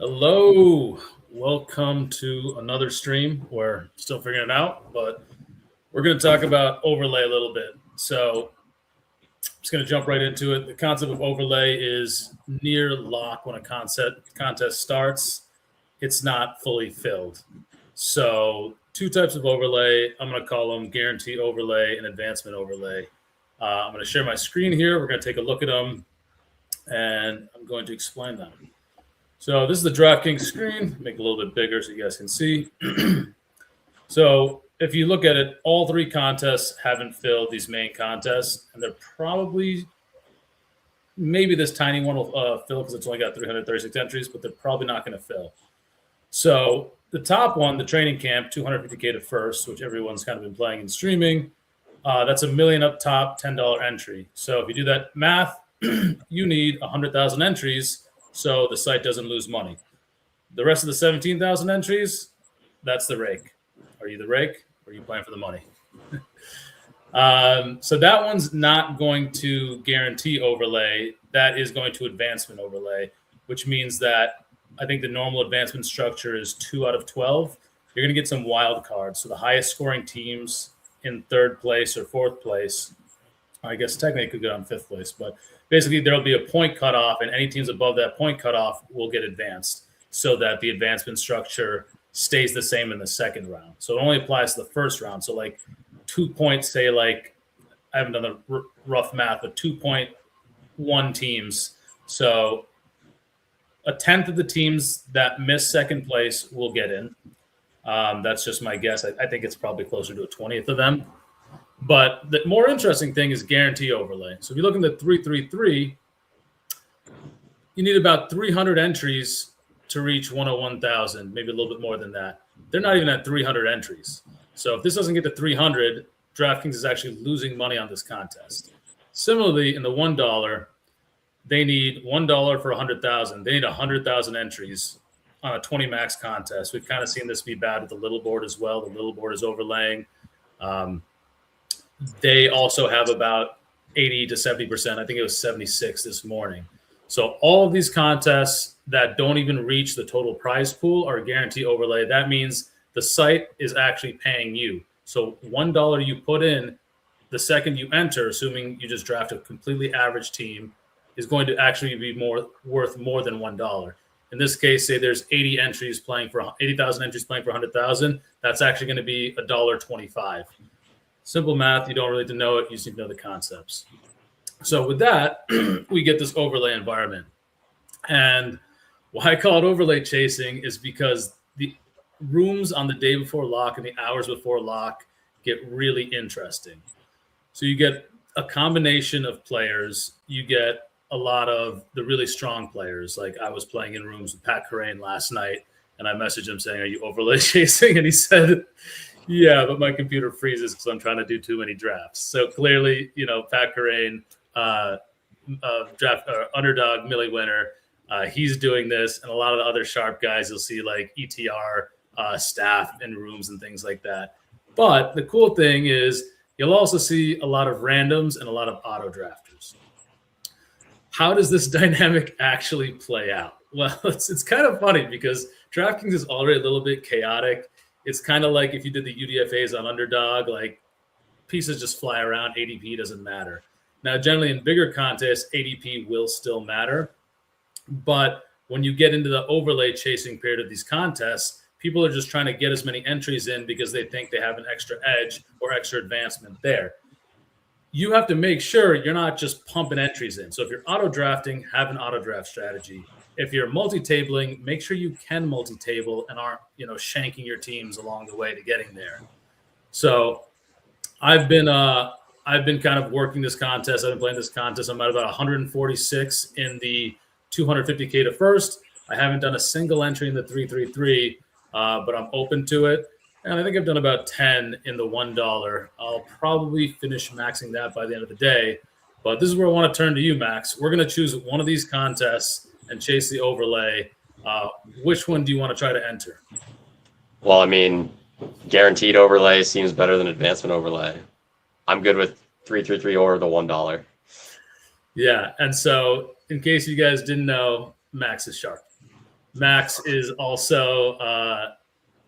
Hello, welcome to another stream. We're still figuring it out, but we're going to talk about overlay a little bit. So I'm just going to jump right into it. The concept of overlay is near lock when a contest starts. It's not fully filled. So two types of overlay. I'm going to call them guarantee overlay and advancement overlay. I'm going to share my screen here. We're going to take a look at them, and I'm going to explain them. So this is the DraftKings screen. Make it a little bit bigger so you guys can see. So if you look at it, all three contests haven't filled these main contests, and they're probably, maybe this tiny one will fill because it's only got 336 entries, but they're probably not going to fill. So the top one, the training camp, 250K to first, which everyone's kind of been playing and streaming, that's $1 million up top, $10 entry. So if you do that math, you need 100,000 entries so the site doesn't lose money. The rest of the 17,000 entries, that's the rake. Are you the rake or are you playing for the money? So that one's not going to guarantee overlay. That is going to advancement overlay, which means that I think the normal advancement structure is 2 out of 12. You're going to get some wild cards. So the highest scoring teams in third place or fourth place, I guess technically it could get on fifth place, but basically there'll be a point cutoff, and any teams above that point cutoff will get advanced so that the advancement structure stays the same in the second round. So it only applies to the first round. So like 2 points, say like, I haven't done the rough math, but 2.1 teams. So a tenth of the teams that miss second place will get in. That's just my guess. I think it's probably closer to a 20th of them. But the more interesting thing is guarantee overlay. So if you look in the 333, you need about 300 entries to reach 101,000, maybe a little bit more than that. They're not even at 300 entries. So if this doesn't get to 300, DraftKings is actually losing money on this contest. Similarly, in the $1, they need $1 for 100,000. They need 100,000 entries on a 20 max contest. We've kind of seen this be bad with the little board as well. The little board is overlaying. They also have about 80 to 70%. I think it was 76 this morning. So all of these contests that don't even reach the total prize pool are guarantee overlay. That means the site is actually paying you. So $1 you put in, the second you enter, assuming you just draft a completely average team, is going to actually be worth more than $1. In this case, say there's 80,000 entries playing for 100,000. That's actually going to be $1.25. Simple math. You don't really need to know it. You just need to know the concepts. So with that, we get this overlay environment. And why I call it overlay chasing is because the rooms on the day before lock and the hours before lock get really interesting. So you get a combination of players. You get a lot of the really strong players. Like I was playing in rooms with Pat Corain last night, and I messaged him saying, "Are you overlay chasing?" And he said, "Yeah, but my computer freezes because I'm trying to do too many drafts." So clearly, Pat Corain, underdog Millie winner, he's doing this, and a lot of the other sharp guys you'll see like ETR staff in rooms and things like that. But the cool thing is you'll also see a lot of randoms and a lot of auto drafters. How does this dynamic actually play out? Well, it's kind of funny because DraftKings is already a little bit chaotic. It's kind of like if you did the UDFAs on underdog, like pieces just fly around, ADP doesn't matter. Now, generally in bigger contests, ADP will still matter. But when you get into the overlay chasing period of these contests, people are just trying to get as many entries in because they think they have an extra edge or extra advancement there. You have to make sure you're not just pumping entries in. So if you're auto drafting, have an auto draft strategy. If you're multi-tabling, make sure you can multi-table and aren't, shanking your teams along the way to getting there. So I've been kind of working this contest. I've been playing this contest. I'm at about 146 in the 250K to first. I haven't done a single entry in the 333, but I'm open to it. And I think I've done about 10 in the $1. I'll probably finish maxing that by the end of the day. But this is where I want to turn to you, Max. We're going to choose one of these contests and chase the overlay. Which one do you want to try to enter? Well, I mean, guaranteed overlay seems better than advancement overlay. I'm good with 333 or the $1. Yeah, and so in case you guys didn't know, Max is sharp. Max is also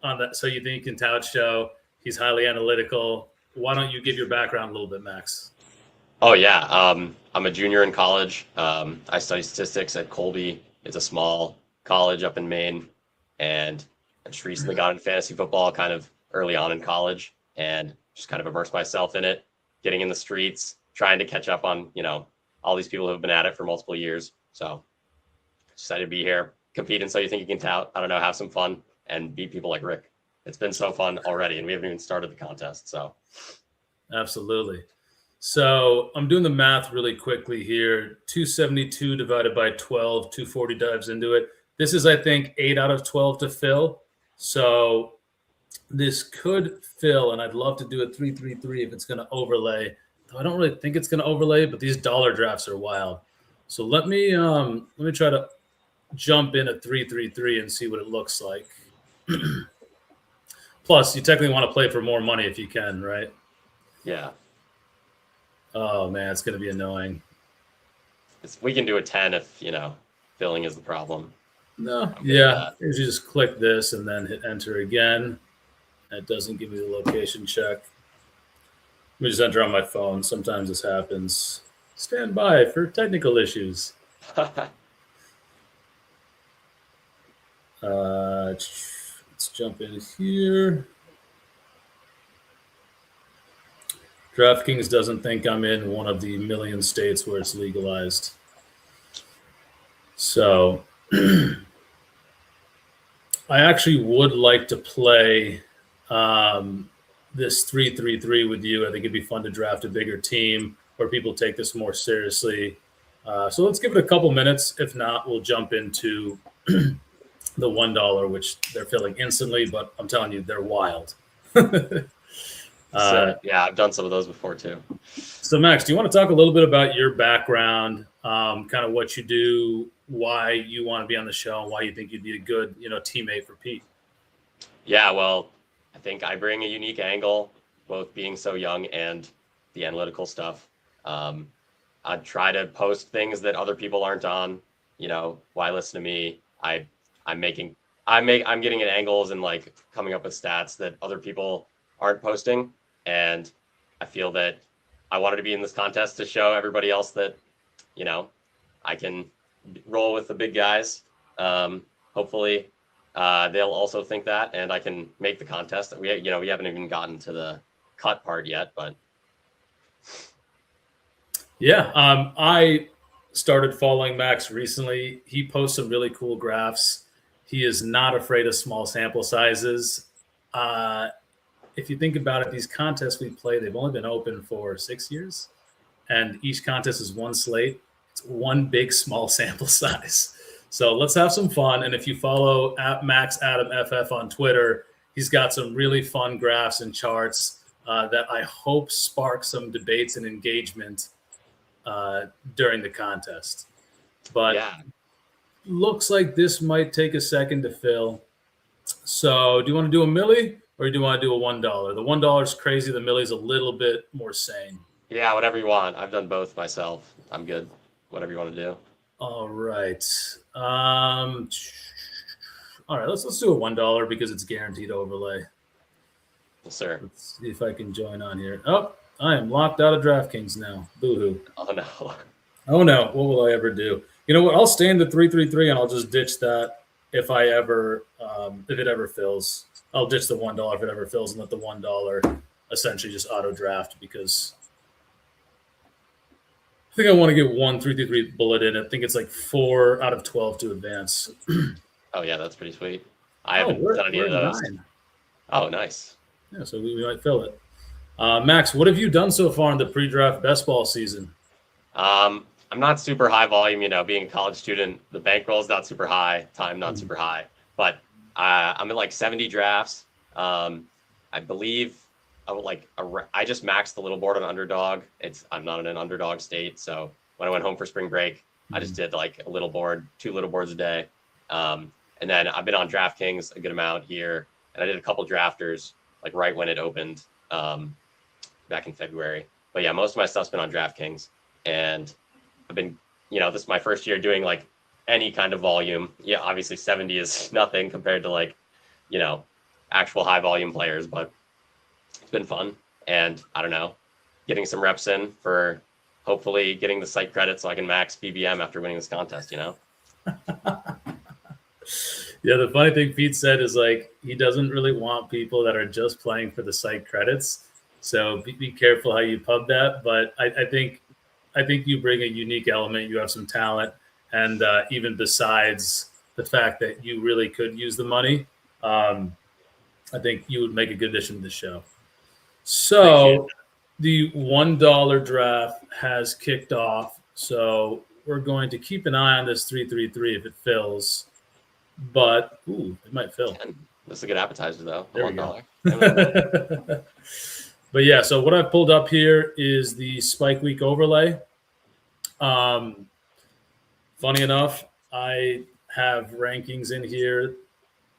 on the So You Think You Can Tout show. He's highly analytical. Why don't you give your background a little bit, Max? Oh yeah, I'm a junior in college. I study statistics at Colby. It's a small college up in Maine, and I just recently got into fantasy football kind of early on in college, and just kind of immersed myself in it, getting in the streets, trying to catch up on all these people who have been at it for multiple years. So excited to be here, compete in So You Think You Can Tout. I don't know, have some fun and beat people like Rick. It's been so fun already, and we haven't even started the contest. So Absolutely. So I'm doing the math really quickly here. 272 divided by 12, 240 dives into it. This is, I think, 8 out of 12 to fill. So this could fill, and I'd love to do a 333 if it's going to overlay. Though I don't really think it's going to overlay, but these dollar drafts are wild. So let me try to jump in at 333 and see what it looks like. Plus, you technically want to play for more money if you can, right? yeah, Oh man, it's going to be annoying. we can do a 10 if filling is the problem. No, yeah. You just click this and then hit enter again. It doesn't give me the location check. Let me just enter on my phone. Sometimes this happens. Stand by for technical issues. Let's jump in here. DraftKings doesn't think I'm in one of the million states where it's legalized. So I actually would like to play this 333 with you. I think it'd be fun to draft a bigger team where people take this more seriously. So let's give it a couple minutes. If not, we'll jump into the $1, which they're filling instantly, but I'm telling you, they're wild. Yeah, I've done some of those before too. So Max, do you want to talk a little bit about your background, kind of what you do, why you want to be on the show, and why you think you'd be a good, teammate for Pete? Yeah, well, I think I bring a unique angle, both being so young and the analytical stuff. I try to post things that other people aren't on. Why listen to me? I'm getting at angles and like coming up with stats that other people aren't posting. And I feel that I wanted to be in this contest to show everybody else that, I can roll with the big guys. Hopefully they'll also think that, and I can make the contest. We haven't even gotten to the cut part yet, but yeah, I started following Max recently. He posts some really cool graphs. He is not afraid of small sample sizes. If you think about it, these contests we play, they've only been open for 6 years, and each contest is one slate. It's one big small sample size. So let's have some fun. And if you follow @MaxAdamFF on Twitter, he's got some really fun graphs and charts that I hope spark some debates and engagement during the contest. But yeah, looks like this might take a second to fill. So do you want to do a milli or do you want to do a $1? The $1 is crazy. The milli's a little bit more sane. yeah, whatever you want. I've done both myself. I'm good. Whatever you want to do. All right. All right. Let's do a $1 because it's guaranteed overlay. Yes, sir. Let's see if I can join on here. Oh, I am locked out of DraftKings now. Boo-hoo. Oh no. Oh no. What will I ever do? You know what? I'll stay in the 333 and I'll just ditch that if it ever fills. I'll ditch the $1 if it ever fills and let the $1 essentially just auto draft because I think I want to get one 333 bullet in. I think it's like 4 out of 12 to advance. Oh yeah, that's pretty sweet. I haven't done any of those. 9. Oh, nice. Yeah, so we might fill it. Max, what have you done so far in the pre-draft best ball season? I'm not super high volume, being a college student, the bankroll is not super high, time not super high, but I'm in like 70 drafts. I believe I just maxed the little board on underdog. I'm not in an underdog state. So when I went home for spring break, I just did like a little board, 2 little boards a day. And then I've been on DraftKings a good amount here. And I did a couple drafters like right when it opened back in February. But yeah, most of my stuff's been on DraftKings. And I've been, this is my first year doing like any kind of volume. Yeah, obviously 70 is nothing compared to like, actual high volume players, but it's been fun. And I don't know, getting some reps in for hopefully getting the site credit so I can max BBM after winning this contest, Yeah, the funny thing Pete said is like he doesn't really want people that are just playing for the site credits. So be careful how you pub that. But I think you bring a unique element. You have some talent, and even besides the fact that you really could use the money, I think you would make a good addition to the show. So the $1 draft has kicked off. So we're going to keep an eye on this 333 if it fills. But it might fill. This is a good appetizer, though. There $1. But yeah, so what I've pulled up here is the Spike Week overlay. Funny enough, I have rankings in here,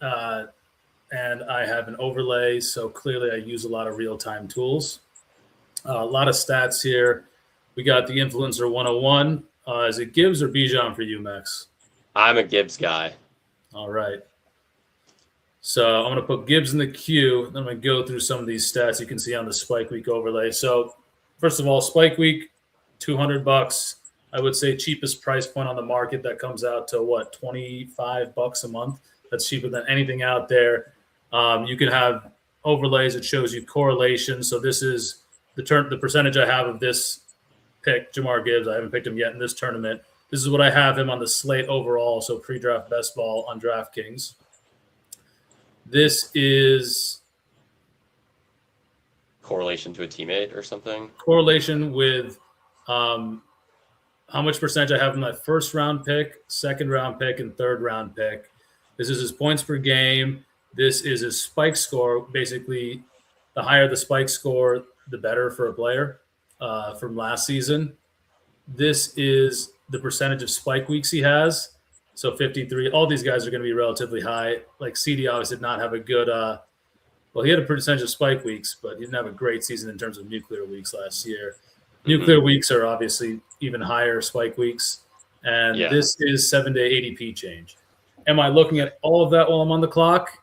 and I have an overlay. So clearly, I use a lot of real-time tools. A lot of stats here. We got the Influencer 101. Is it Gibbs or Bijan for you, Max? I'm a Gibbs guy. All right. So I'm going to put Gibbs in the queue. Then I'm going to go through some of these stats you can see on the Spike Week overlay. So first of all, Spike Week, $200. I would say cheapest price point on the market. That comes out to what, $25 a month? That's cheaper than anything out there. You can have overlays. It shows you correlation. So this is the percentage I have of this pick, Jahmyr Gibbs. I haven't picked him yet in this tournament. This is what I have him on the slate overall, so pre-draft best ball on DraftKings. This is correlation to a teammate or something? Correlation with how much percentage I have in my first round pick, second round pick, and third round pick. This is his points per game. This is his spike score. Basically, the higher the spike score, the better for a player from last season. This is the percentage of spike weeks he has. So 53. All these guys are going to be relatively high. Like CD obviously did not have a good he had a percentage of spike weeks, but he didn't have a great season in terms of nuclear weeks last year. Mm-hmm. Nuclear weeks are obviously even higher spike weeks. And This is 7-day ADP change. Am I looking at all of that while I'm on the clock?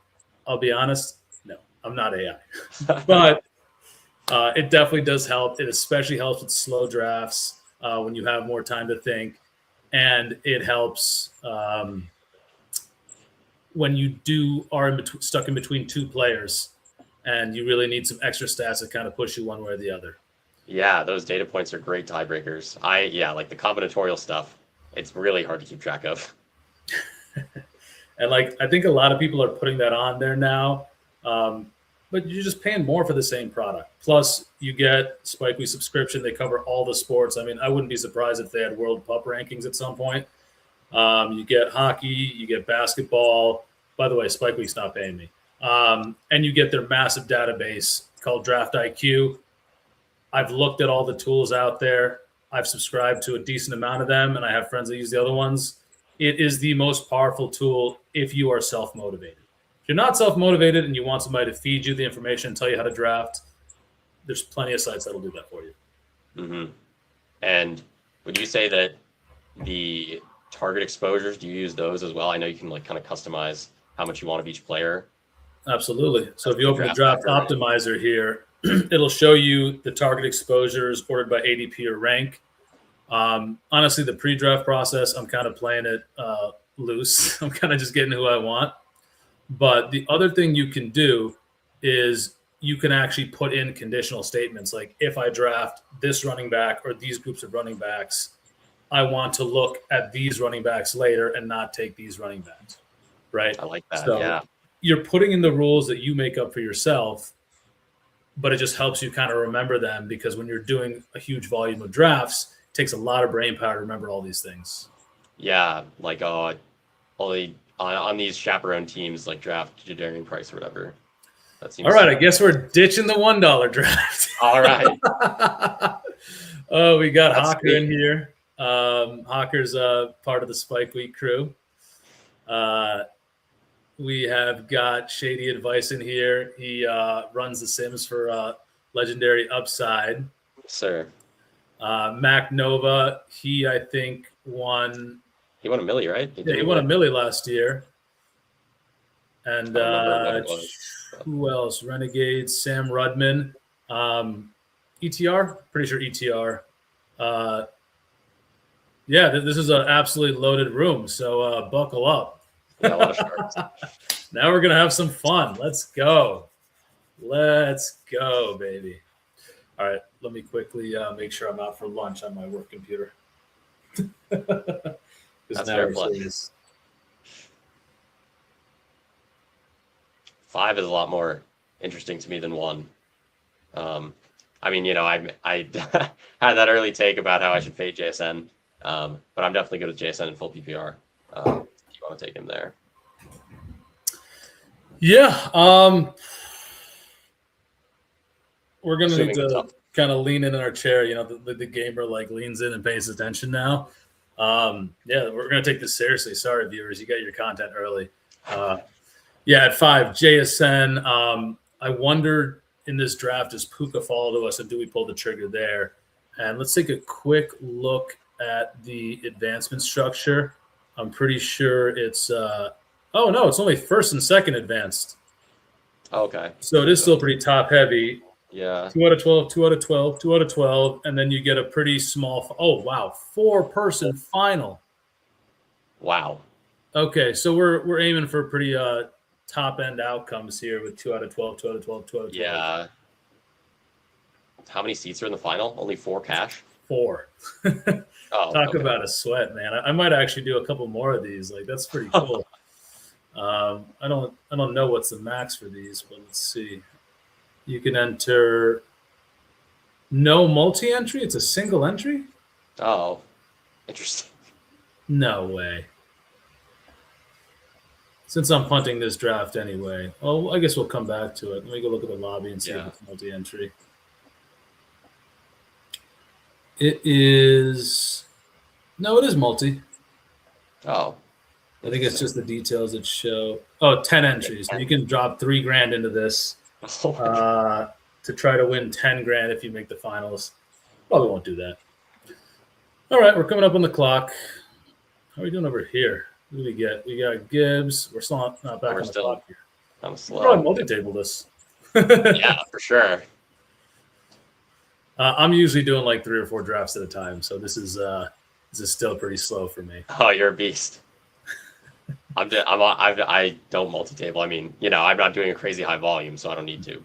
I'll be honest, no, I'm not AI. But it definitely does help. It especially helps with slow drafts when you have more time to think. And it helps when you are stuck in between two players and you really need some extra stats to kind of push you one way or the other. Yeah, those data points are great tiebreakers. Like the combinatorial stuff, it's really hard to keep track of. And I think a lot of people are putting that on there now, but you're just paying more for the same product. Plus, you get Spike Week subscription. They cover all the sports. I mean, I wouldn't be surprised if they had World Pup rankings at some point. You get hockey, you get basketball. By the way, Spike Week's not paying me. And you get their massive database called Draft IQ. I've looked at all the tools out there. I've subscribed to a decent amount of them, and I have friends that use the other ones. It is the most powerful tool if you are self-motivated. If you're not self-motivated and you want somebody to feed you the information and tell you how to draft, there's plenty of sites that'll do that for you. Mm-hmm. And would you say that the target exposures, do you use those as well? I know you can kind of customize how much you want of each player. Absolutely. So if you open the draft optimizer here, it'll show you the target exposures ordered by ADP or rank. Honestly, the pre-draft process, I'm kind of playing it loose. I'm kind of just getting who I want. But the other thing you can do is you can actually put in conditional statements. Like if I draft this running back or these groups of running backs, I want to look at these running backs later and not take these running backs. Right? I like that. So you're putting in the rules that you make up for yourself, but it just helps you kind of remember them because when you're doing a huge volume of drafts, it takes a lot of brain power to remember all these things. Yeah, only on these chaperone teams like draft Jadarian Price or whatever. That seems all right. I guess we're ditching the $1 draft. All right. Oh, we got Hawker in here. Hawker's part of the Spike Week crew. We have got Shady Advice in here. He runs the Sims for Legendary Upside. Sir. Mac Nova, he, I think, won He won a milli, right? Yeah, he won a milli last year. And I don't remember what it was. who else? Renegades, Sam Rudman, ETR. Pretty sure ETR. Yeah, this is an absolutely loaded room. So buckle up. Yeah, a lot of sharks. Now we're gonna have some fun. Let's go. Let's go, baby. All right, let me quickly make sure I'm out for lunch on my work computer. That's fair play. 5 is a lot more interesting to me than 1. I mean, you know, I had that early take about how I should fade JSN, but I'm definitely good with JSN in full PPR. If you want to take him there. Yeah, we're gonna need to kind of lean in our chair. You know, the gamer like leans in and pays attention now. Yeah, we're gonna take this seriously. Sorry, viewers, you got your content early. Yeah, at 5, JSN. I wondered in this draft, does Puka fall to us, and do we pull the trigger there? And let's take a quick look at the advancement structure. I'm pretty sure it's oh no, it's only first and second advanced. Okay. So it is still pretty top heavy. Yeah. 2 out of 12, 2 out of 12, 2 out of 12, and then you get a pretty small. Oh wow, 4-person final. Wow. Okay, so we're aiming for pretty top end outcomes here with 2 out of 12, 2 out of 12, 2 out of 12. Yeah. How many seats are in the final? Only 4 cash? 4. Talk about a sweat, man. I might actually do a couple more of these. Like, that's pretty cool. I don't know what's the max for these, but let's see. You can enter no multi-entry. It's a single entry. Oh, interesting. No way. Since I'm punting this draft anyway, I guess we'll come back to it. Let me go look at the lobby and see if it's multi-entry. It is. No, it is multi. Oh. I think it's just the details that show. Oh, 10 entries. So you can drop $3,000 into this to try to win 10 grand if you make the finals. Probably won't do that. All right, we're coming up on the clock. How are we doing over here? What do we get? We got Gibbs. We're still not back on the clock here. I'm slow. Probably multi-table this. Yeah, for sure. I'm usually doing like 3 or 4 drafts at a time, so this is still pretty slow for me. Oh, you're a beast. I don't multi-table. I mean, you know, I'm not doing a crazy high volume, so I don't need to.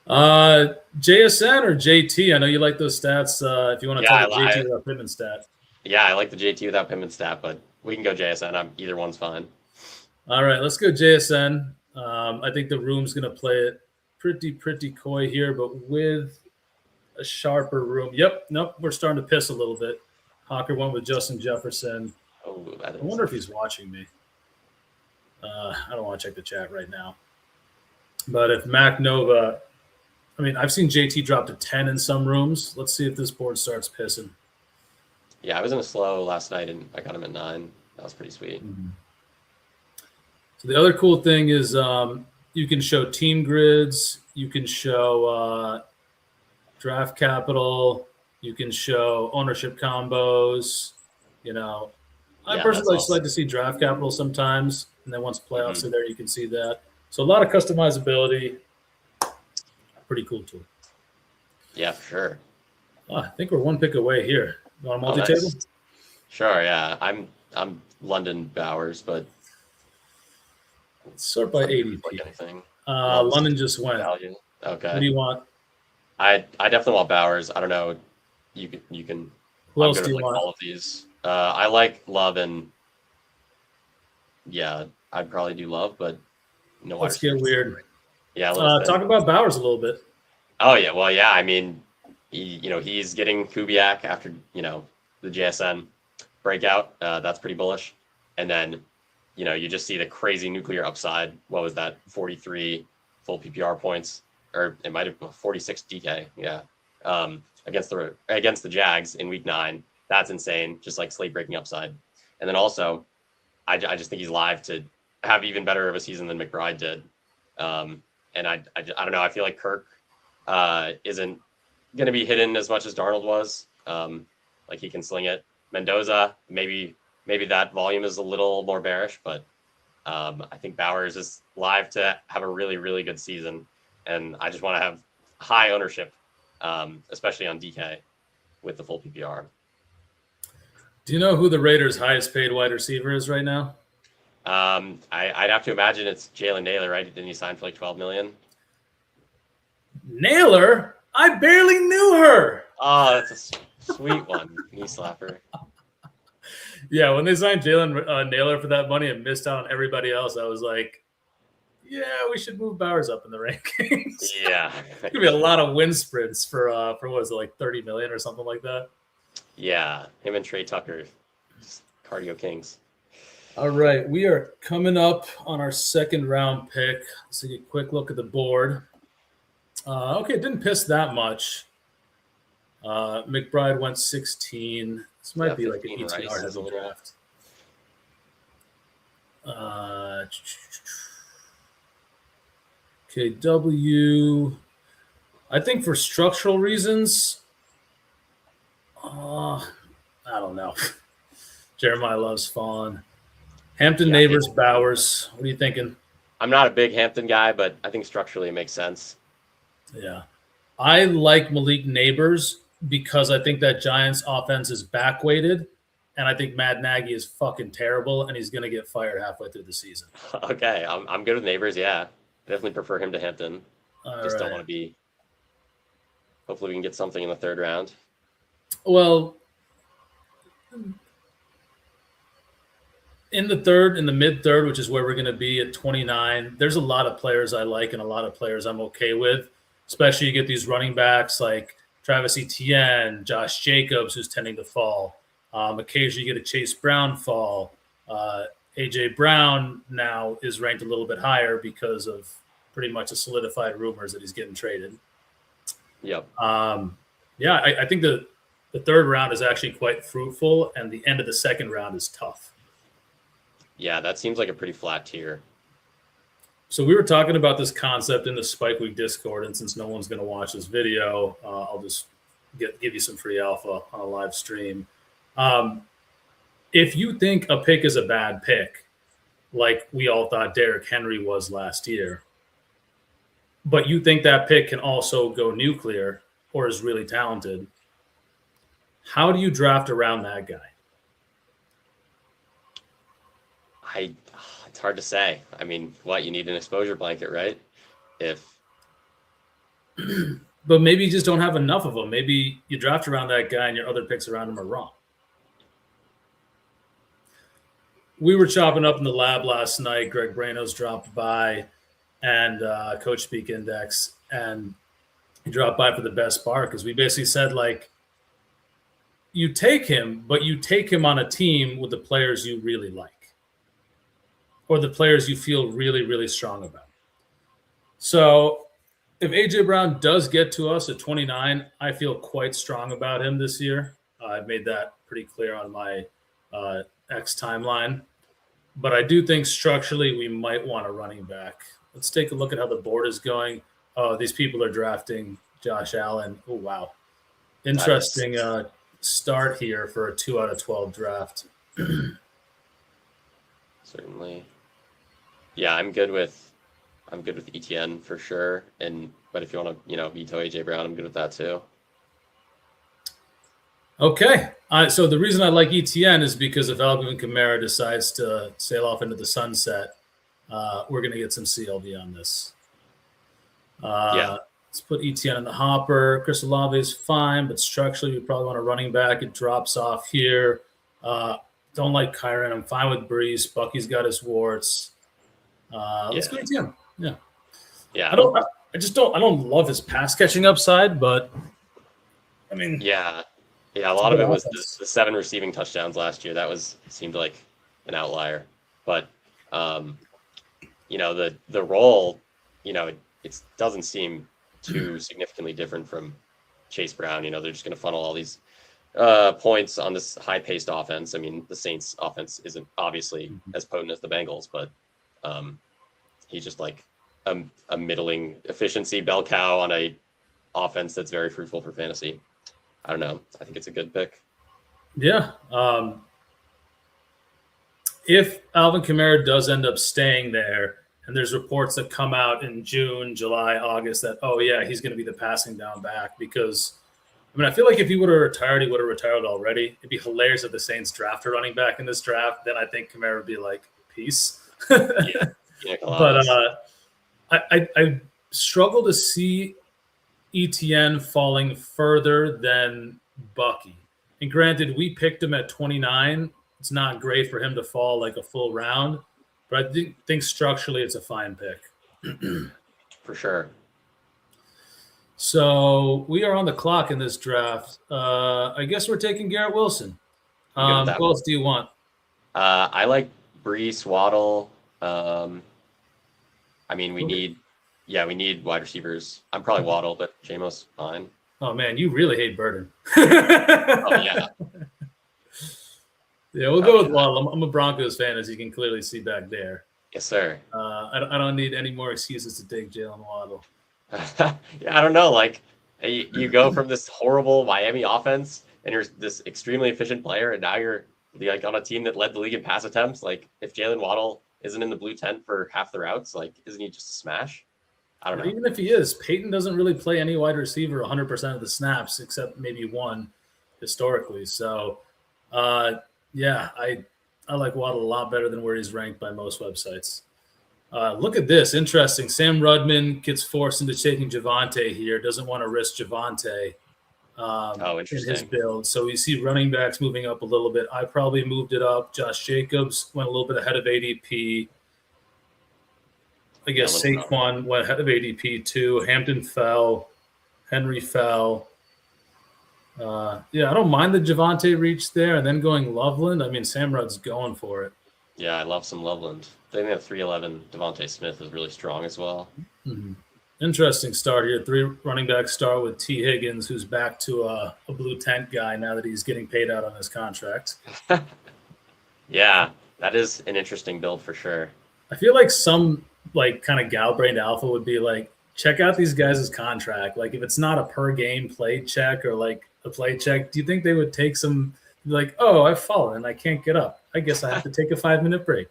But JSN or JT? I know you like those stats. If you want to talk JT without Pittman stat. Yeah, I like the JT without Pittman stat, but we can go JSN. Either one's fine. All right, let's go JSN. I think the room's going to play it pretty coy here, but with a sharper room. Yep, nope, we're starting to piss a little bit. Hawker went with Justin Jefferson. Oh, I wonder if he's watching me. I don't want to check the chat right now. But if Mac Nova, I mean, I've seen JT drop to 10 in some rooms. Let's see if this board starts pissing. Yeah, I was in a slow last night, and I got him at 9. That was pretty sweet. Mm-hmm. So the other cool thing is you can show team grids. You can show draft capital. You can show ownership combos. You know, I personally like to see draft capital sometimes, and then once playoffs are there, you can see that. So a lot of customizability. Pretty cool tool. Yeah, for sure. I think we're 1 pick away here. You want a multi-table? Nice. Sure, yeah. I'm London Bowers, but let's sort by ADP. London just went. Value. Okay. What do you want? I definitely want Bowers. I don't know. You can. Who else do you want? All of these. I like Love, and yeah, I'd probably do Love, but no. Let's get weird. Yeah. Talk about Bowers a little bit. Oh yeah, well yeah. I mean, he's getting Kubiak after the JSN breakout. That's pretty bullish. And then you just see the crazy nuclear upside. What was that? 43 full PPR points, or it might have been 46 DK. Yeah. Against the Jags in week 9. That's insane. Just like slate breaking upside. And then also, I just think he's live to have even better of a season than McBride did. And I don't know. I feel like Kirk isn't going to be hidden as much as Darnold was. Like he can sling it. Mendoza, maybe maybe that volume is a little more bearish, but I think Bowers is live to have a really, really good season. And I just want to have high ownership, especially on DK with the full PPR. Do you know who the Raiders' highest paid wide receiver is right now? I'd have to imagine it's Jalen Naylor, right? Didn't he sign for like $12 million? Naylor? I barely knew her. Oh, that's a sweet one. Knee slapper. Yeah, when they signed Jalen Naylor for that money and missed out on everybody else, I was like, yeah, we should move Bowers up in the rankings. Yeah. It's gonna be a lot of win sprints for what is it, like 30 million or something like that? Yeah, him and Trey Tucker, cardio kings. All right, we are coming up on our second round pick. Let's take a quick look at the board. Okay, it didn't piss that much. McBride went 16. This might be like an ETR heavy draft. Okay, W. I think for structural reasons, I don't know. Jeremiah loves Fawn. Hampton, Neighbors, Bowers. What are you thinking? I'm not a big Hampton guy, but I think structurally it makes sense. Yeah. I like Malik Neighbors because I think that Giants offense is back-weighted, and I think Matt Nagy is fucking terrible, and he's going to get fired halfway through the season. Okay, I'm good with Neighbors, yeah. Definitely prefer him to Hampton. Just don't want to be – hopefully we can get something in the third round. Well – in the mid-third, which is where we're going to be at 29, there's a lot of players I like and a lot of players I'm okay with, especially you get these running backs like Travis Etienne, Josh Jacobs, who's tending to fall. Occasionally you get a Chase Brown fall. A.J. Brown now is ranked a little bit higher because of pretty much the solidified rumors that he's getting traded. Yep. Yeah, I think the third round is actually quite fruitful, and the end of the second round is tough. Yeah, that seems like a pretty flat tier. So we were talking about this concept in the Spike Week Discord, and since no one's going to watch this video, I'll just give you some free alpha on a live stream. If you think a pick is a bad pick, like we all thought Derrick Henry was last year, but you think that pick can also go nuclear or is really talented, how do you draft around that guy? It's hard to say. I mean, you need an exposure blanket, right? But maybe you just don't have enough of them. Maybe you draft around that guy and your other picks around him are wrong. We were chopping up in the lab last night. Greg Branos dropped by and Coach Speak Index, and he dropped by for the best bar because we basically said, like, you take him, but you take him on a team with the players you really like, or the players you feel really, really strong about. So if A.J. Brown does get to us at 29, I feel quite strong about him this year. I've made that pretty clear on my X timeline. But I do think structurally we might want a running back. Let's take a look at how the board is going. Oh, these people are drafting Josh Allen. Oh, wow. Interesting start here for a 2 out of 12 draft. Certainly. Yeah, I'm good with ETN for sure. But if you want to, veto AJ Brown, I'm good with that too. Okay. So the reason I like ETN is because if Alvin Kamara decides to sail off into the sunset, we're going to get some CLV on this. Let's put ETN in the hopper. Chris Olave is fine, but structurally we probably want a running back. It drops off here. Don't like Kyron. I'm fine with Brees. Bucky's got his warts. Let's go ETN. Yeah. I don't love his pass catching upside, but I mean, a lot of it was the 7 receiving touchdowns last year. That seemed like an outlier, but the role, it doesn't seem too significantly different from Chase Brown. They're just going to funnel all these points on this high-paced offense. I mean, the Saints' offense isn't obviously as potent as the Bengals, but he's just like a middling efficiency bell cow on a offense that's very fruitful for fantasy. I don't know. I think it's a good pick. Yeah. if Alvin Kamara does end up staying there, and there's reports that come out in June, July, August that, oh, yeah, he's going to be the passing down back because, I mean, I feel like if he would have retired, he would have retired already. It'd be hilarious if the Saints draft a running back in this draft. Then I think Kamara would be like, peace. Yeah. But I struggle to see ETN falling further than Bucky. And granted, we picked him at 29. It's not great for him to fall like a full round, but I think structurally it's a fine pick. For sure. So we are on the clock in this draft. I guess we're taking Garrett Wilson. Who else do you want? I like Brees, Waddle. I mean, we need wide receivers. I'm probably Waddle, but JMO's fine. Oh, man, you really hate Burden. Oh, yeah. Yeah, we'll go with Waddle. I'm a Broncos fan, as you can clearly see back there. Yes, sir. I don't need any more excuses to take Jalen Waddle. Yeah, I don't know. Like, you go from this horrible Miami offense, and you're this extremely efficient player, and now you're like on a team that led the league in pass attempts. Like, if Jalen Waddle isn't in the blue tent for half the routes, like, isn't he just a smash? I don't know. Even if he is, Peyton doesn't really play any wide receiver 100% of the snaps, except maybe one historically. So, yeah, I like Waddle a lot better than where he's ranked by most websites. Look at this. Interesting. Sam Rudman gets forced into taking Javonte here. Doesn't want to risk Javonte in his build. So we see running backs moving up a little bit. I probably moved it up. Josh Jacobs went a little bit ahead of ADP. I guess Saquon went ahead of ADP too. Hampton fell. Henry fell. I don't mind the Javonte reach there, and then going Loveland. I mean, Sam Rudd's going for it. Yeah, I love some Loveland. I think that 311 Devontae Smith is really strong as well. Mm-hmm. Interesting start here. 3 running back start with T. Higgins, who's back to a blue tent guy now that he's getting paid out on his contract. Yeah, that is an interesting build for sure. I feel like some kind of gal-brained alpha would be like, check out these guys' contract. Like, if it's not a per game play check or like a play check, do you think they would take some like, oh, I've fallen and I can't get up. I guess I have to take a 5-minute break.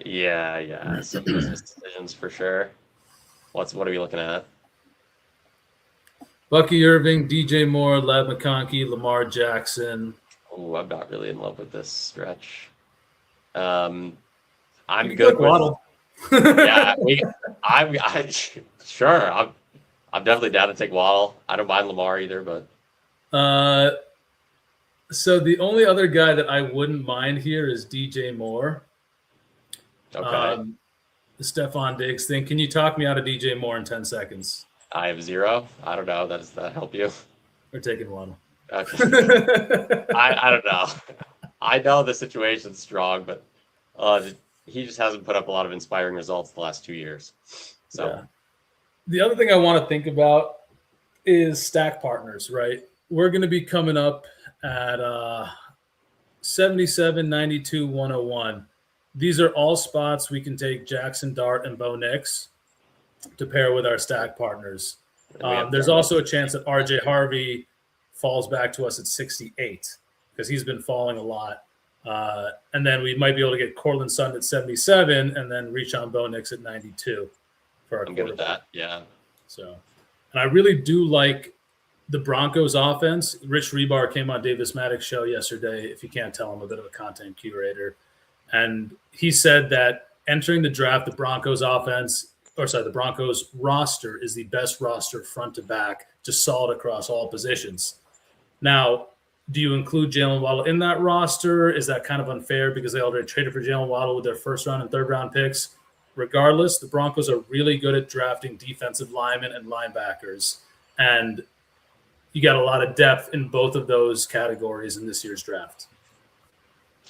Yeah. Some business decisions for sure. What are we looking at? Bucky Irving, DJ Moore, Ladd McConkey, Lamar Jackson. Oh, I'm not really in love with this stretch. I'm good with Waddle. Yeah, sure. I'm definitely down to take Waddle. I don't mind Lamar either, but so the only other guy that I wouldn't mind here is DJ Moore. Okay. The Stephon Diggs thing. Can you talk me out of DJ Moore in 10 seconds? I have 0. I don't know. Does that help you? We're taking Waddle. Okay. I don't know. I know the situation's strong, but he just hasn't put up a lot of inspiring results the last 2 years. So yeah. The other thing I want to think about is stack partners, right? We're going to be coming up at 77, 92, 101. These are all spots we can take Jackson Dart and Bo Nix to pair with our stack partners. There's also a chance that RJ Harvey falls back to us at 68 because he's been falling a lot. And then we might be able to get Cortland Sutton at 77 and then reach on Bo Nix at 92 for our I'm good with that. Yeah. So, and I really do like the Broncos offense. Rich Rebar came on Davis Maddox's show yesterday. If you can't tell, I'm a bit of a content curator. And he said that entering the draft, the Broncos roster is the best roster front to back, just solid across all positions. Now, do you include Jalen Waddle in that roster? Is that kind of unfair because they already traded for Jalen Waddle with their first round and third round picks? Regardless, the Broncos are really good at drafting defensive linemen and linebackers. And you got a lot of depth in both of those categories in this year's draft.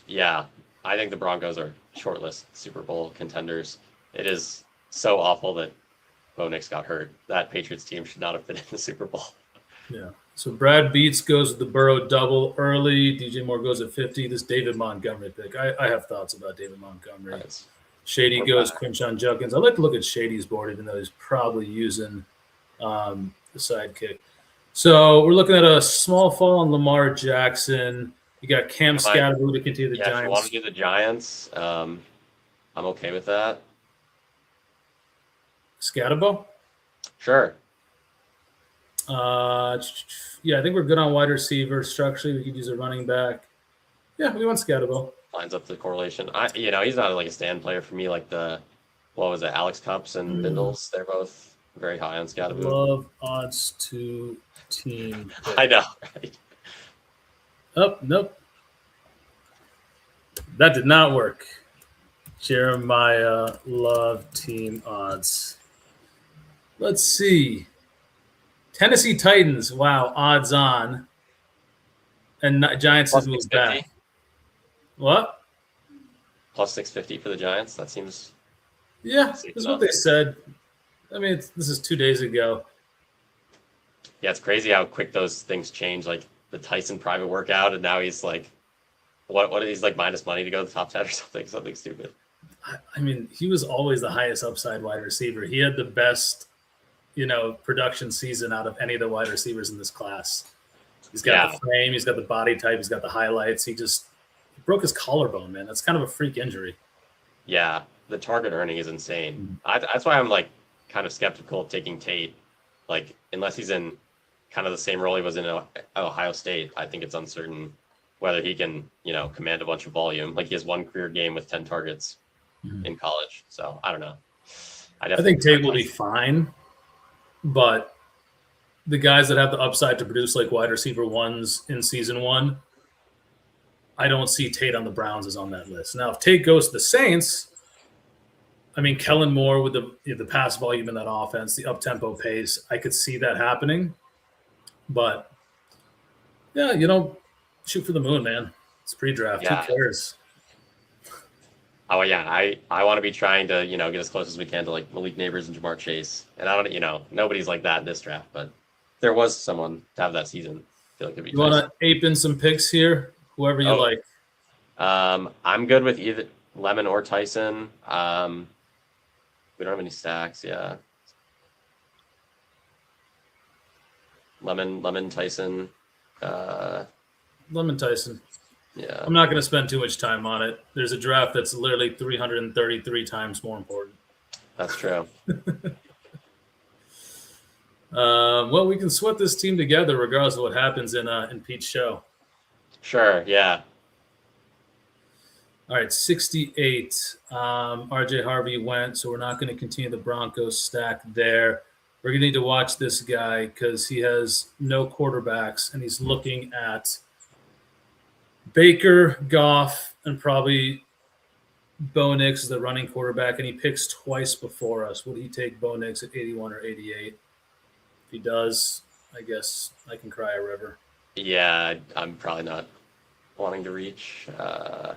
Yeah, I think the Broncos are shortlist Super Bowl contenders. It is so awful that Bo Nix got hurt. That Patriots team should not have been in the Super Bowl. Yeah. So Brad Beats goes with the Burrow double early. DJ Moore goes at 50. This David Montgomery pick. I have thoughts about David Montgomery. Right. Shady goes Quinshon Judkins. I like to look at Shady's board, even though he's probably using the sidekick. So we're looking at a small fall on Lamar Jackson. You got Cam Scatteroo to continue the If you want Giants. to do the Giants, I'm okay with that. Scatterbo? Sure. Yeah, I think we're good on wide receiver. Structurally, we could use a running back. Yeah, we want Scatterbo. Lines up the correlation. He's not like a stand player for me. Like what was it, Alex Cups and Bindles? They're both very high on Scatteroo. Love odds to team. I know, right? Oh, nope. That did not work. Jeremiah Love team odds. Let's see. Tennessee Titans. Wow, odds on. And Giants has moved back. What? Plus 650 for the Giants. That seems. Yeah, that's what they said. I mean, this is 2 days ago. Yeah, it's crazy how quick those things change. Like the Tyson private workout, and now he's like, what? He's like minus money to go to the top 10 or something stupid. I mean, he was always the highest upside wide receiver. He had the best, production season out of any of the wide receivers in this class. He's got the frame, he's got the body type, he's got the highlights. He broke his collarbone, man. That's kind of a freak injury. Yeah, the target earning is insane. That's why I'm like kind of skeptical of taking Tate. Like, unless he's in kind of the same role he was in Ohio State, I think it's uncertain whether he can, command a bunch of volume. Like, he has one career game with 10 targets in college. So I don't know. I think Tate will be fine, but the guys that have the upside to produce like wide receiver ones in season one, I don't see Tate on the Browns as on that list. Now, if Tate goes to the Saints, I mean, Kellen Moore with the pass volume in that offense, the up-tempo pace, I could see that happening. But, yeah, shoot for the moon, man. It's pre-draft. Yeah. Who cares? Oh, yeah. I want to be trying to, get as close as we can to, like, Malik Neighbors and Jamar Chase. And I don't, nobody's like that in this draft. But there was someone to have that season. I feel like it'd be You want to ape in some picks here? Whoever you like. I'm good with either Lemon or Tyson. We don't have any stacks. Yeah. Lemon, Tyson. Lemon Tyson. Yeah. I'm not going to spend too much time on it. There's a draft that's literally 333 times more important. That's true. Well, we can sweat this team together regardless of what happens in Pete's show. Sure, yeah. All right, 68. RJ Harvey went, so we're not going to continue the Broncos stack there. We're going to need to watch this guy because he has no quarterbacks, and he's looking at Baker, Goff, and probably Bo Nix as the running quarterback, and he picks twice before us. Would he take Bo Nix at 81 or 88? If he does, I guess I can cry a river. Yeah, I'm probably not wanting to reach. All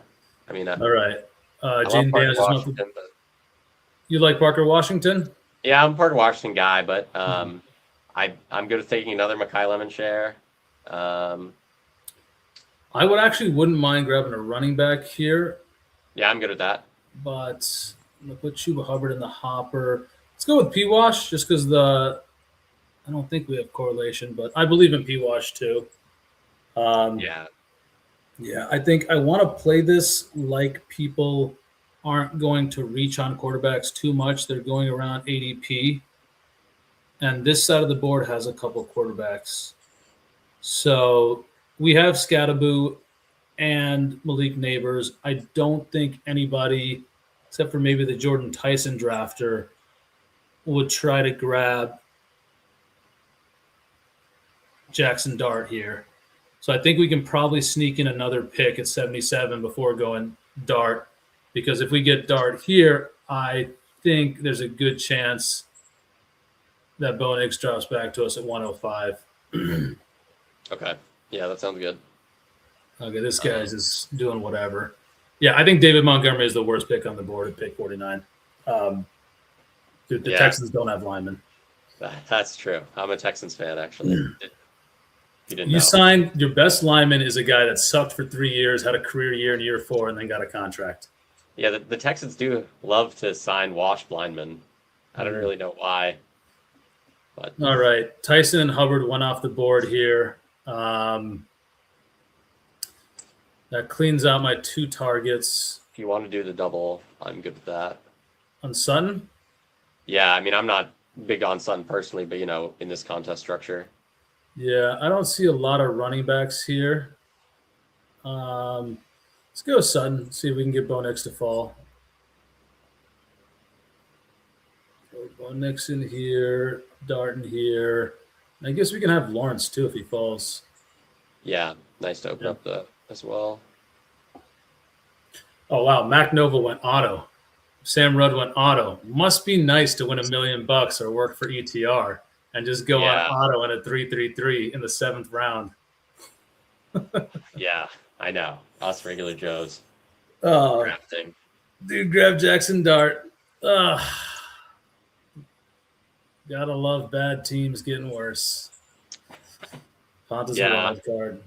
right. Jaden Daniels. You like Parker Washington? Yeah, I'm a Parker Washington guy, but I'm good with taking another Mekhi Lemon share. I wouldn't mind grabbing a running back here. Yeah, I'm good with that. But I'm going to put Chuba Hubbard in the hopper. Let's go with P-Wash just because I don't think we have correlation, but I believe in P-Wash too. Yeah, I think I want to play this like people aren't going to reach on quarterbacks too much. They're going around ADP. And this side of the board has a couple of quarterbacks. So we have Scatteroo and Malik Neighbors. I don't think anybody, except for maybe the Jordan Tyson drafter, would try to grab Jackson Dart here. So I think we can probably sneak in another pick at 77 before going Dart, because if we get Dart here, I think there's a good chance that Bo Nix drops back to us at 105. Okay. Yeah, that sounds good. Okay, this guy's just doing whatever. Yeah, I think David Montgomery is the worst pick on the board at pick 49. The Texans don't have linemen. That's true. I'm a Texans fan, actually. You signed your best lineman is a guy that sucked for 3 years, had a career year in year 4, and then got a contract. Yeah, the Texans do love to sign washed linemen. I don't really know why. But all right, Tyson and Hubbard went off the board here. That cleans out my 2 targets. If you want to do the double, I'm good with that. On Sutton? Yeah, I mean, I'm not big on Sutton personally, but in this contest structure. Yeah, I don't see a lot of running backs here. Let's go Sutton, see if we can get Bo Nix to fall. Bo Nix in here, Dart in here. I guess we can have Lawrence too if he falls. Yeah, nice to open up as well. Oh, wow. Mac Nova went auto. Sam Rudd went auto. Must be nice to win $1 million or work for ETR and just go on auto in a 3-3-3 in the 7th round. Yeah, I know. Us regular Joes. Drafting. Dude, grab Jackson Dart. Gotta love bad teams getting worse. Ponta's a wild card.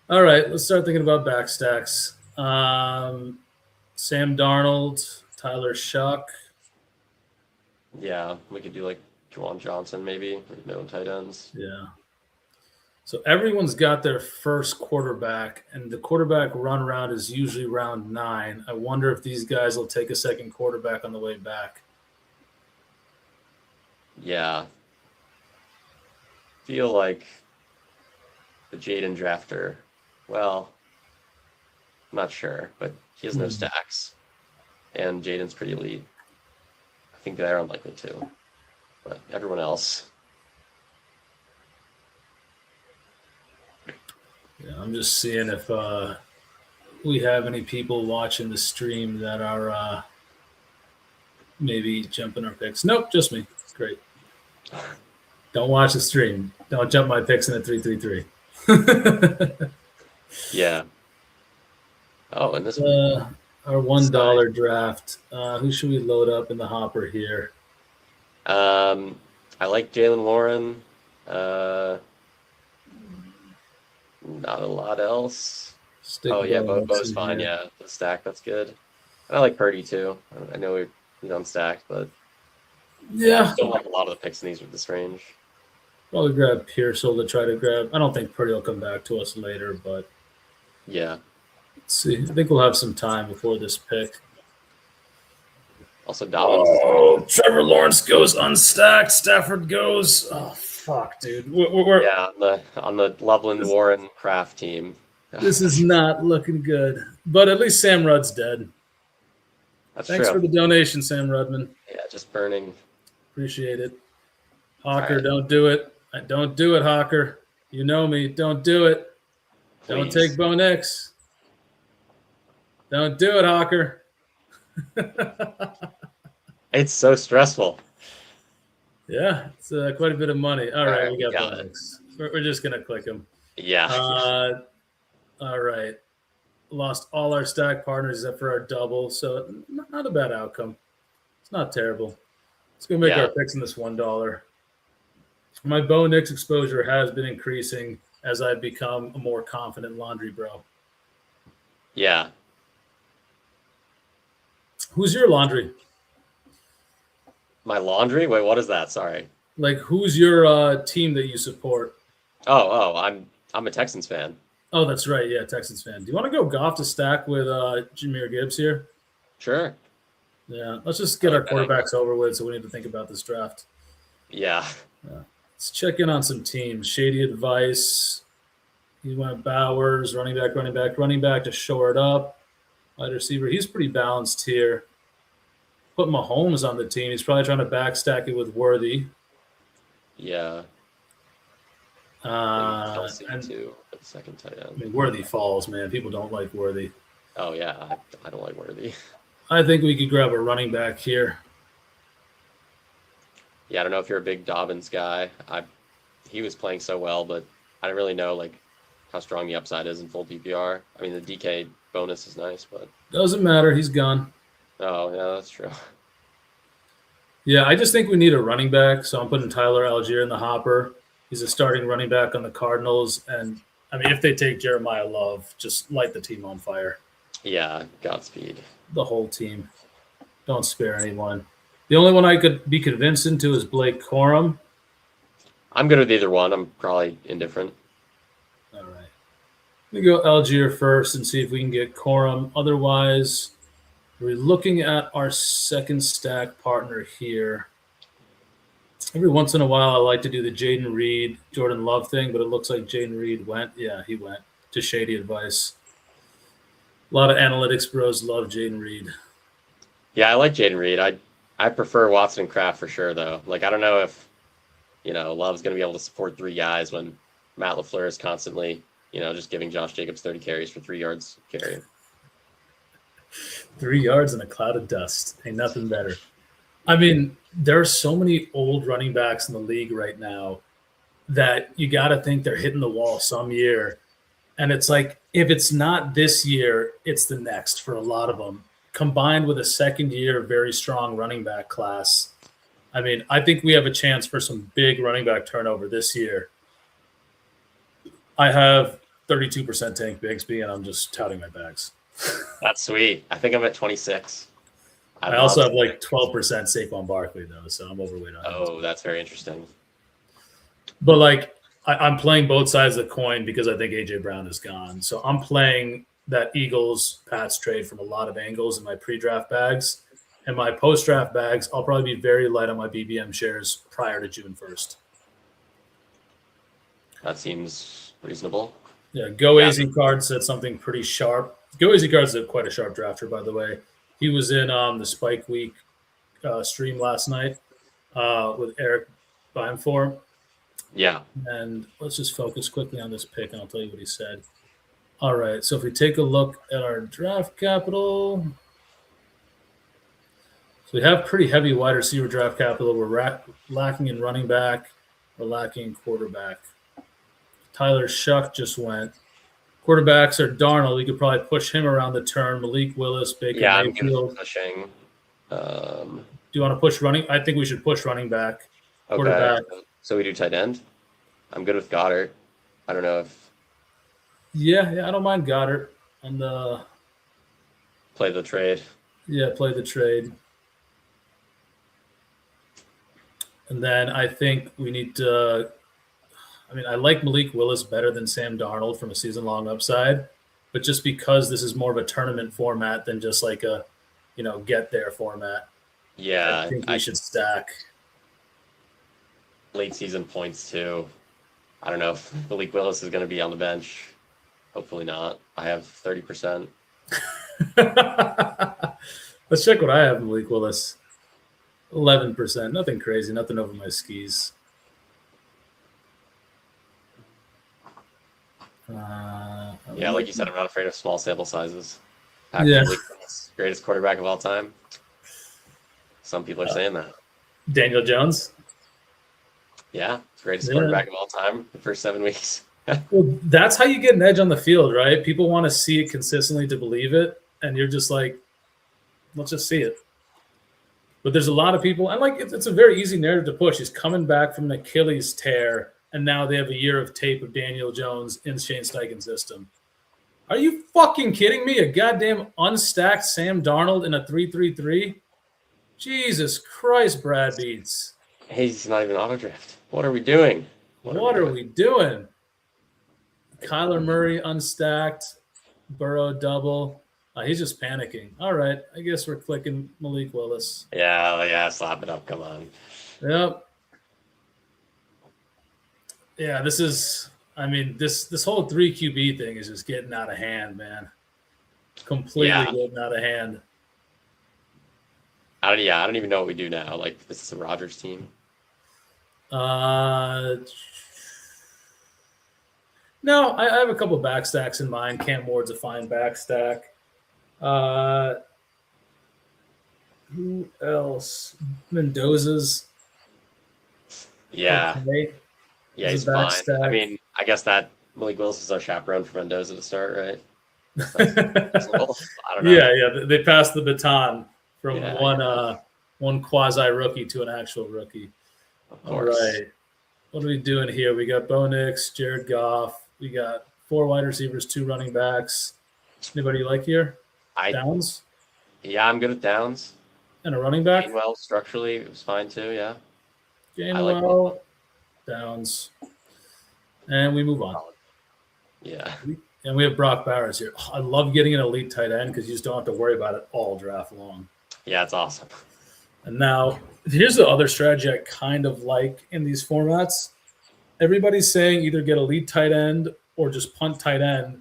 All right, let's start thinking about backstacks. Sam Darnold, Tyler Shuck. Yeah, we could do like Juwan Johnson maybe with no tight ends. Yeah. So everyone's got their first quarterback, and the quarterback run round is usually round 9. I wonder if these guys will take a second quarterback on the way back. Yeah. Feel like the Jaden drafter. Well, I'm not sure, but he has no stacks. And Jaden's pretty elite. I think they're unlikely too. But everyone else. Yeah, I'm just seeing if we have any people watching the stream that are maybe jumping our picks. Nope, just me. Great. Don't watch the stream. Don't jump my picks in a 3-3-3. Yeah. Oh, and this our $1 draft. Who should we load up in the hopper here? I like Jalen Warren. Not a lot else. Bo's fine. Yeah, the stack, that's good. And I like Purdy too. I know he's unstacked, but I still like a lot of the picks in this range. Probably grab Pearsall to try to grab. I don't think Purdy will come back to us later, but yeah. Let's see. I think we'll have some time before this pick. Also, Dobbins. Oh, Trevor Lawrence goes unstacked. Stafford goes. Oh, fuck, dude. We're on the Loveland Warren Kraft team. This is not looking good. But at least Sam Rudd's dead. Thanks for the donation, Sam Rudman. Yeah, just burning. Appreciate it. Hawker, don't do it. Don't do it, Hawker. You know me. Don't do it. Please. Don't take Bo Nix. Don't do it, Hawker. It's so stressful. Yeah, it's quite a bit of money. All right, we got Bo Nix. We're just going to click him. Yeah. All right. Lost all our stack partners except for our double, so not a bad outcome. It's not terrible. Let's go make our picks in this $1. My Bo Nix exposure has been increasing as I've become a more confident laundry bro. Yeah. Who's your laundry? My laundry? Wait, what is that? Sorry. Like, who's your team that you support? Oh, I'm a Texans fan. Oh, that's right. Yeah, Texans fan. Do you want to go Goff to stack with Jahmyr Gibbs here? Sure. Yeah, let's just get our quarterbacks over with, so we need to think about this draft. Yeah. Let's check in on some teams. Shady Advice. He went Bowers, running back to shore it up. Wide receiver. He's pretty balanced here. Put Mahomes on the team. He's probably trying to backstack it with Worthy. Yeah. And too, the second tight end. I mean, Worthy falls, man. People don't like Worthy. Oh, yeah. I don't like Worthy. I think we could grab a running back here. Yeah, I don't know if you're a big Dobbins guy. He was playing so well, but I don't really know how strong the upside is in full PPR. I mean, the DK bonus is nice, but doesn't matter. He's gone. Oh, yeah, that's true. Yeah, I just think we need a running back, so I'm putting Tyler Algier in the hopper. He's a starting running back on the Cardinals, and I mean, if they take Jeremiah Love, just light the team on fire. Yeah, Godspeed. The whole team. Don't spare anyone. The only one I could be convinced into is Blake Corum. I'm good with either one. I'm probably indifferent. All right. We go Algier first and see if we can get Corum. Otherwise, we're looking at our second stack partner here. Every once in a while, I like to do the Jaden Reed, Jordan Love thing, but it looks like Jaden Reed went. Yeah, he went to shady advice. A lot of analytics bros love Jaden Reed. Yeah, I like Jaden Reed. I prefer Watson and Kraft for sure, though. Like, I don't know if, Love's going to be able to support 3 guys when Matt LaFleur is constantly, just giving Josh Jacobs 30 carries for 3 yards carry. 3 yards in a cloud of dust. Ain't nothing better. I mean, there are so many old running backs in the league right now that you got to think they're hitting the wall some year. And it's like, if it's not this year, it's the next for a lot of them, combined with a second year, very strong running back class. I mean, I think we have a chance for some big running back turnover this year. I have 32% Tank Bigsby, and I'm just touting my bags. That's sweet. I think I'm at 26. I also have like 12% Saquon Barkley, though, so I'm overweight on him. Oh, that's very interesting. But, like, I'm playing both sides of the coin because I think A.J. Brown is gone. So I'm playing that Eagles-Pats trade from a lot of angles in my pre-draft bags. And my post-draft bags, I'll probably be very light on my BBM shares prior to June 1st. That seems reasonable. Yeah, Go AZ Card said something pretty sharp. Go AZ Card is quite a sharp drafter, by the way. He was in the Spike Week stream last night with Eric Beinform. Yeah. And let's just focus quickly on this pick, and I'll tell you what he said. All right, so if we take a look at our draft capital, so we have pretty heavy wide receiver draft capital. We're lacking in running back. We're lacking in quarterback. Tyler Shuck just went. Quarterbacks are Darnold. We could probably push him around the turn. Malik Willis, Baker Mayfield. I'm pushing. Do you want to push running? I think we should push running back. Okay. Quarterback. So we do tight end? I'm good with Goddard. I don't know if... Yeah, I don't mind Goddard. And play the trade. Yeah, play the trade. And then I think we need to... I mean, I like Malik Willis better than Sam Darnold from a season-long upside, but just because this is more of a tournament format than just like a, get-there format. Yeah. I think we should stack. Late season points, too. I don't know if Malik Willis is going to be on the bench. Hopefully not. I have 30%. Let's check what I have, Malik Willis. 11%. Nothing crazy. Nothing over my skis. Yeah, like you said, I'm not afraid of small sample sizes. Yeah. Greatest quarterback of all time. Some people are saying that. Daniel Jones? Yeah, greatest quarterback of all time the first 7 weeks. Well, that's how you get an edge on the field, right? People want to see it consistently to believe it, and you're just like, let's just see it. But there's a lot of people, and like it's a very easy narrative to push. He's coming back from an Achilles tear, and now they have a year of tape of Daniel Jones in Shane Steichen's system. Are you fucking kidding me? A goddamn unstacked Sam Darnold in a 3-3-3? Jesus Christ, Brad Beats. Hey, he's not even auto draft. What are we doing? What are we doing? Kyler Murray unstacked, Burrow double. He's just panicking. All right, I guess we're clicking Malik Willis. Yeah, slap it up. Come on. Yep. Yeah, this whole 3 QB thing is just getting out of hand, man. Completely getting out of hand. I don't even know what we do now. Like, this is a Rodgers team. No, I have a couple of backstacks in mind. Cam Ward's a fine backstack. Who else? Mendoza's. Yeah. Okay. Yeah, he's fine. I mean, I guess that Malik Willis is our chaperone for Mendoza to start, right? I don't know. Yeah. They passed the baton from one quasi rookie to an actual rookie. All right. What are we doing here? We got Bo Nix, Jared Goff. We got 4 wide receivers, 2 running backs. Anybody you like here? Downs? Yeah, I'm good with Downs. And a running back? Gainwell, structurally, it was fine too, yeah. Gainwell, Downs. And we move on. Yeah. And we have Brock Bowers here. I love getting an elite tight end because you just don't have to worry about it all draft long. Yeah, it's awesome. And now here's the other strategy I kind of like in these formats. Everybody's saying either get elite tight end or just punt tight end.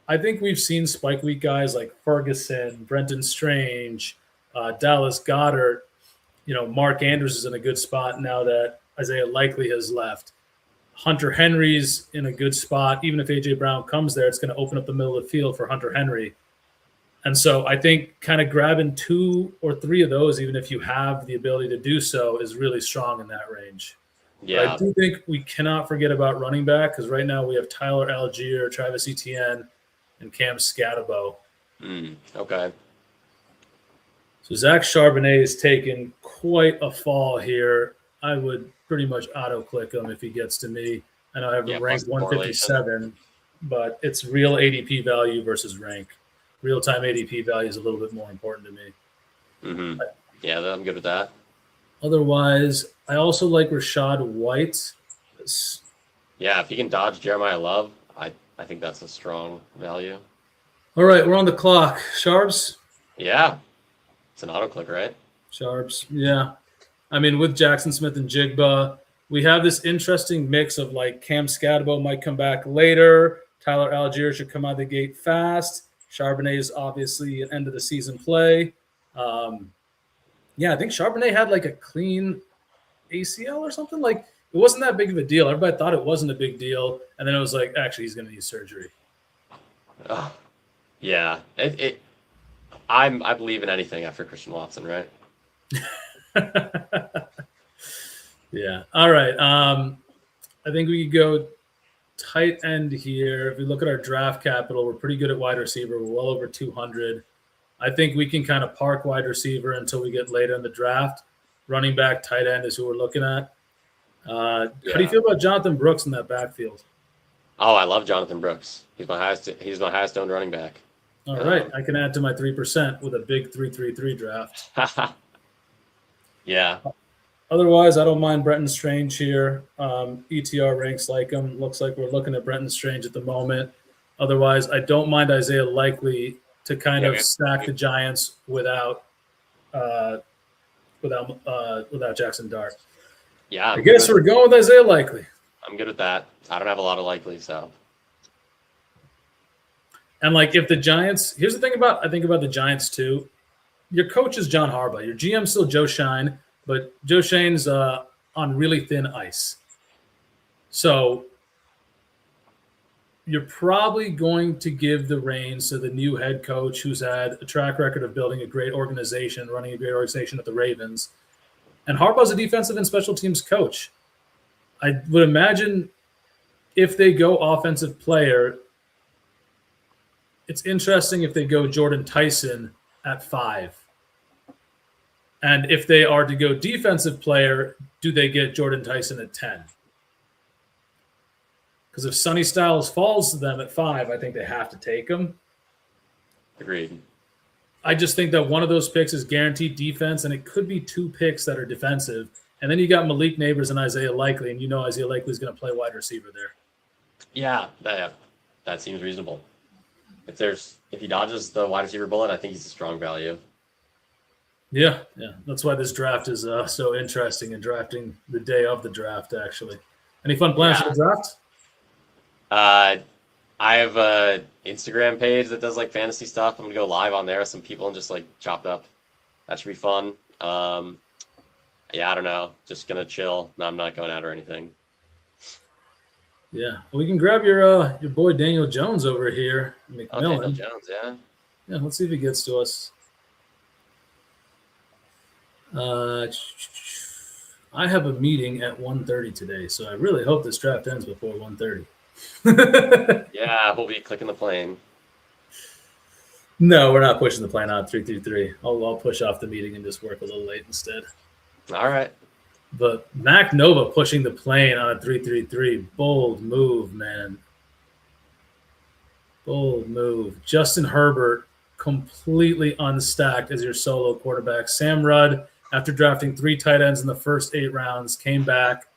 I think we've seen spike week guys like Ferguson, Brenton Strange, Dallas Goedert. Mark Andrews is in a good spot now that Isaiah Likely has left. Hunter Henry's in a good spot. Even if A.J. Brown comes there, it's going to open up the middle of the field for Hunter Henry. And so I think kind of grabbing 2 or 3 of those, even if you have the ability to do so, is really strong in that range. Yeah. But I do think we cannot forget about running back because right now we have Tyler Algier, Travis Etienne, and Cam Scatterbo. Okay. So Zach Charbonnet has taken quite a fall here. I would pretty much auto-click him if he gets to me. I know I have him ranked 157, but it's real ADP value versus rank. Real-time ADP value is a little bit more important to me. Yeah, I'm good with that. Otherwise, I also like Rashad White. Yeah, if he can dodge Jeremiah Love, I think that's a strong value. All right, we're on the clock. Sharps? Yeah. It's an auto-click, right? Sharps, yeah. I mean, with Jackson Smith and Jigba, we have this interesting mix of like Cam Scatterbo might come back later. Tyler Algier should come out of the gate fast. Charbonnet is obviously an end of the season play. I think Charbonnet had like a clean ACL or something. Like it wasn't that big of a deal. Everybody thought it wasn't a big deal, and then it was like, actually, he's going to need surgery. Yeah, I believe in anything after Christian Watson, right? Yeah. All right. I think we could go tight end here. If we look at our draft capital, we're pretty good at wide receiver. We're well over 200. I think we can kind of park wide receiver until we get later in the draft. Running back, tight end is who we're looking at. How do you feel about Jonathan Brooks in that backfield? Oh, I love Jonathan Brooks. He's my highest owned running back. All right. I can add to my 3% with a big 3-3-3 draft. Yeah. Otherwise, I don't mind Brenton Strange here. ETR ranks like him. Looks like we're looking at Brenton Strange at the moment. Otherwise, I don't mind Isaiah Likely to kind of stack the Giants without Jackson Dart. Yeah. I guess we're going with Isaiah Likely. I'm good with that. I don't have a lot of Likely, so. And like if the Giants, here's the thing I think about the Giants too. Your coach is John Harbaugh. Your GM's still Joe Shine, but Joe Shane's on really thin ice. So you're probably going to give the reins to the new head coach who's had a track record of building a great organization, running a great organization at the Ravens. And Harbaugh's a defensive and special teams coach. I would imagine if they go offensive player, it's interesting if they go Jordan Tyson at 5. And if they are to go defensive player, do they get Jordan Tyson at 10? Because if Sonny Styles falls to them at 5, I think they have to take him. Agreed. I just think that one of those picks is guaranteed defense, and it could be 2 picks that are defensive. And then you got Malik Neighbors and Isaiah Likely, and you know Isaiah Likely is going to play wide receiver there. Yeah, that seems reasonable. If he dodges the wide receiver bullet, I think he's a strong value. Yeah. That's why this draft is so interesting and drafting the day of the draft, actually. Any fun plans for the draft? I have a Instagram page that does like fantasy stuff. I'm going to go live on there with some people and just like chop it up. That should be fun. I don't know. Just going to chill. No, I'm not going out or anything. Yeah, we can grab your boy Daniel Jones over here. McMillan. Oh, Daniel Jones, yeah. Yeah, let's see if he gets to us. I have a meeting at 1:30 today, so I really hope this draft ends before 1:30. Yeah, we'll be clicking the plane. No, we're not pushing the plane on 3-3-3. I'll push off the meeting and just work a little late instead. All right. But Mac Nova pushing the plane on a 3-3-3. Bold move, man. Bold move. Justin Herbert completely unstacked as your solo quarterback. Sam Rudd, after drafting 3 tight ends in the first 8 rounds, came back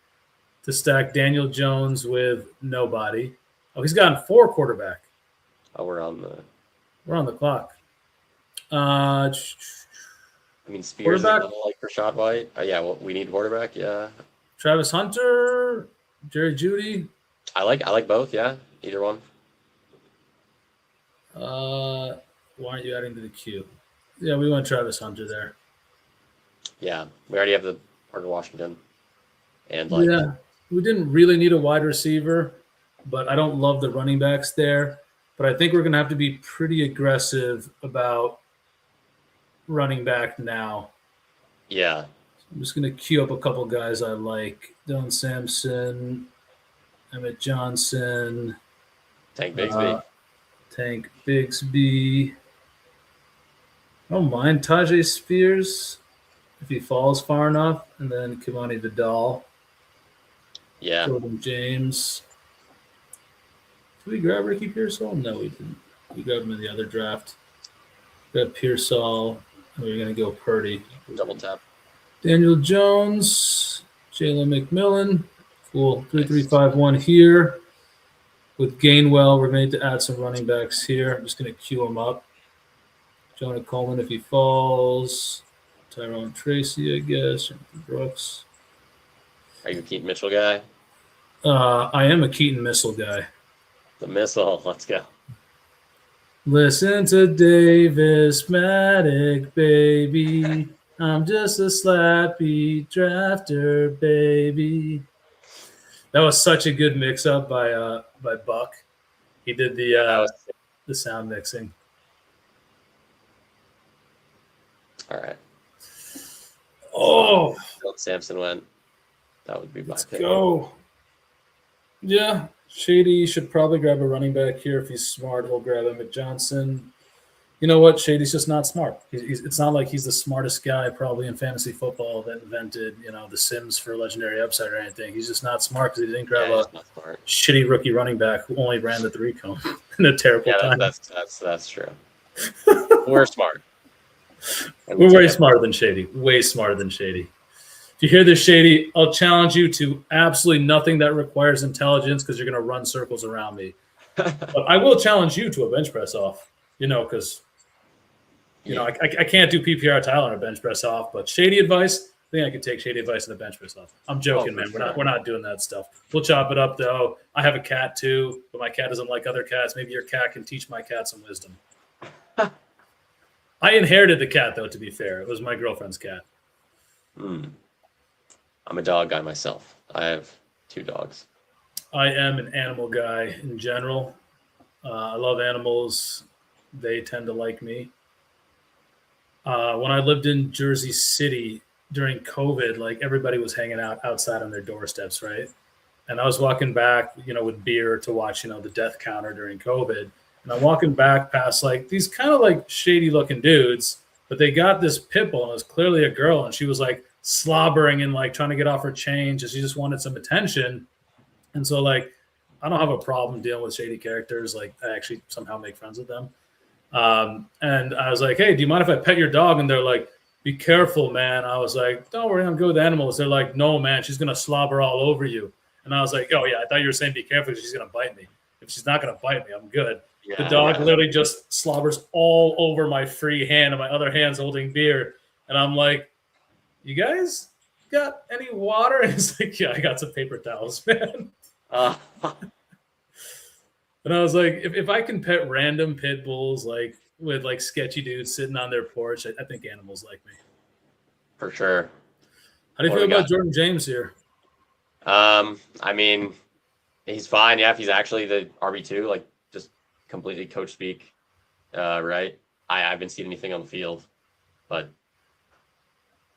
to stack Daniel Jones with nobody. Oh, he's gotten 4 quarterback. Oh, we're on the clock. I mean, Spears is a Quarterback? little like Rashad White. Yeah, well, we need quarterback. Yeah, Travis Hunter, Jerry Jeudy. I like both. Yeah, either one. Why aren't you adding to the queue? Yeah, we went Travis Hunter there. Yeah, we already have the Parker Washington, and Yeah, we didn't really need a wide receiver, but I don't love the running backs there. But I think we're going to have to be pretty aggressive about running back now. yeah, I'm just going to queue up a couple guys I like. Dylan Sampson, Emmett Johnson, Tank Bigsby. Tank Bigsby. I don't mind Tajay Spears if he falls far enough. And then Kimani Vidal. Yeah, Jordan James. Did we grab Ricky Pearsall? No, we didn't. We grabbed him in the other draft. We got Pearsall. And we're going to go Purdy. double tap. Daniel Jones, Jalen McMillan. Cool. 3-3-5-1 here. With Gainwell, we're going to add some running backs here. I'm just going to queue them up. Jonah Coleman if he falls. Tyrone Tracy, I guess. Jonathan Brooks. Are you a Keaton Mitchell guy? I am a Keaton Missile guy. The missile. Let's go. Listen to Davis Maddock, baby. I'm just a slappy drafter, baby. That was such a good mix-up by Buck. He did the sound mixing. All right. Oh, Sampson went. That would be my pick. Go. Yeah, Shady should probably grab a running back here. If he's smart, he'll grab Emmett Johnson. You know what? Shady's just not smart. It's not like he's the smartest guy probably in fantasy football that invented, the Sims for legendary upside or anything. He's just not smart because he didn't grab a shitty rookie running back who only ran the 3-cone in a terrible time. That's true. We're smart. We're way smarter than Shady. Way smarter than Shady. If you hear this, Shady, I'll challenge you to absolutely nothing that requires intelligence because you're going to run circles around me. But I will challenge you to a bench press off, because I can't do PPR Tyler on a bench press off. But Shady advice, I think I could take Shady advice on a bench press off. I'm joking, man. Sure. We're not doing that stuff. We'll chop it up, though. I have a cat, too, but my cat doesn't like other cats. Maybe your cat can teach my cat some wisdom. I inherited the cat, though, to be fair. It was my girlfriend's cat. I'm a dog guy myself. I have 2 dogs. I am an animal guy in general. I love animals. They tend to like me. When I lived in Jersey City during COVID, everybody was hanging out outside on their doorsteps, right? And I was walking back, with beer to watch, the death counter during COVID. And I'm walking back past these kind of shady looking dudes, but they got this pit bull and it was clearly a girl. And she was slobbering and trying to get off her chain. She just wanted some attention. And so I don't have a problem dealing with shady characters. I actually somehow make friends with them. And I was like, hey, do you mind if I pet your dog? And they're like, be careful, man. I was like, don't worry, I'm good with animals. They're like, no, man, she's going to slobber all over you. And I was like, oh, yeah, I thought you were saying be careful because she's going to bite me. If she's not going to bite me, I'm good. Yeah, the dog literally just slobbers all over my free hand and my other hand's holding beer. And I'm like, you guys got any water? And he's like, yeah, I got some paper towels, man. And I was like, if I can pet random pit bulls with sketchy dudes sitting on their porch, I think animals like me. For sure. How do you feel about Jordan James here? I mean, he's fine. Yeah, if he's actually the RB2, just completely coach speak, right? I haven't seen anything on the field, but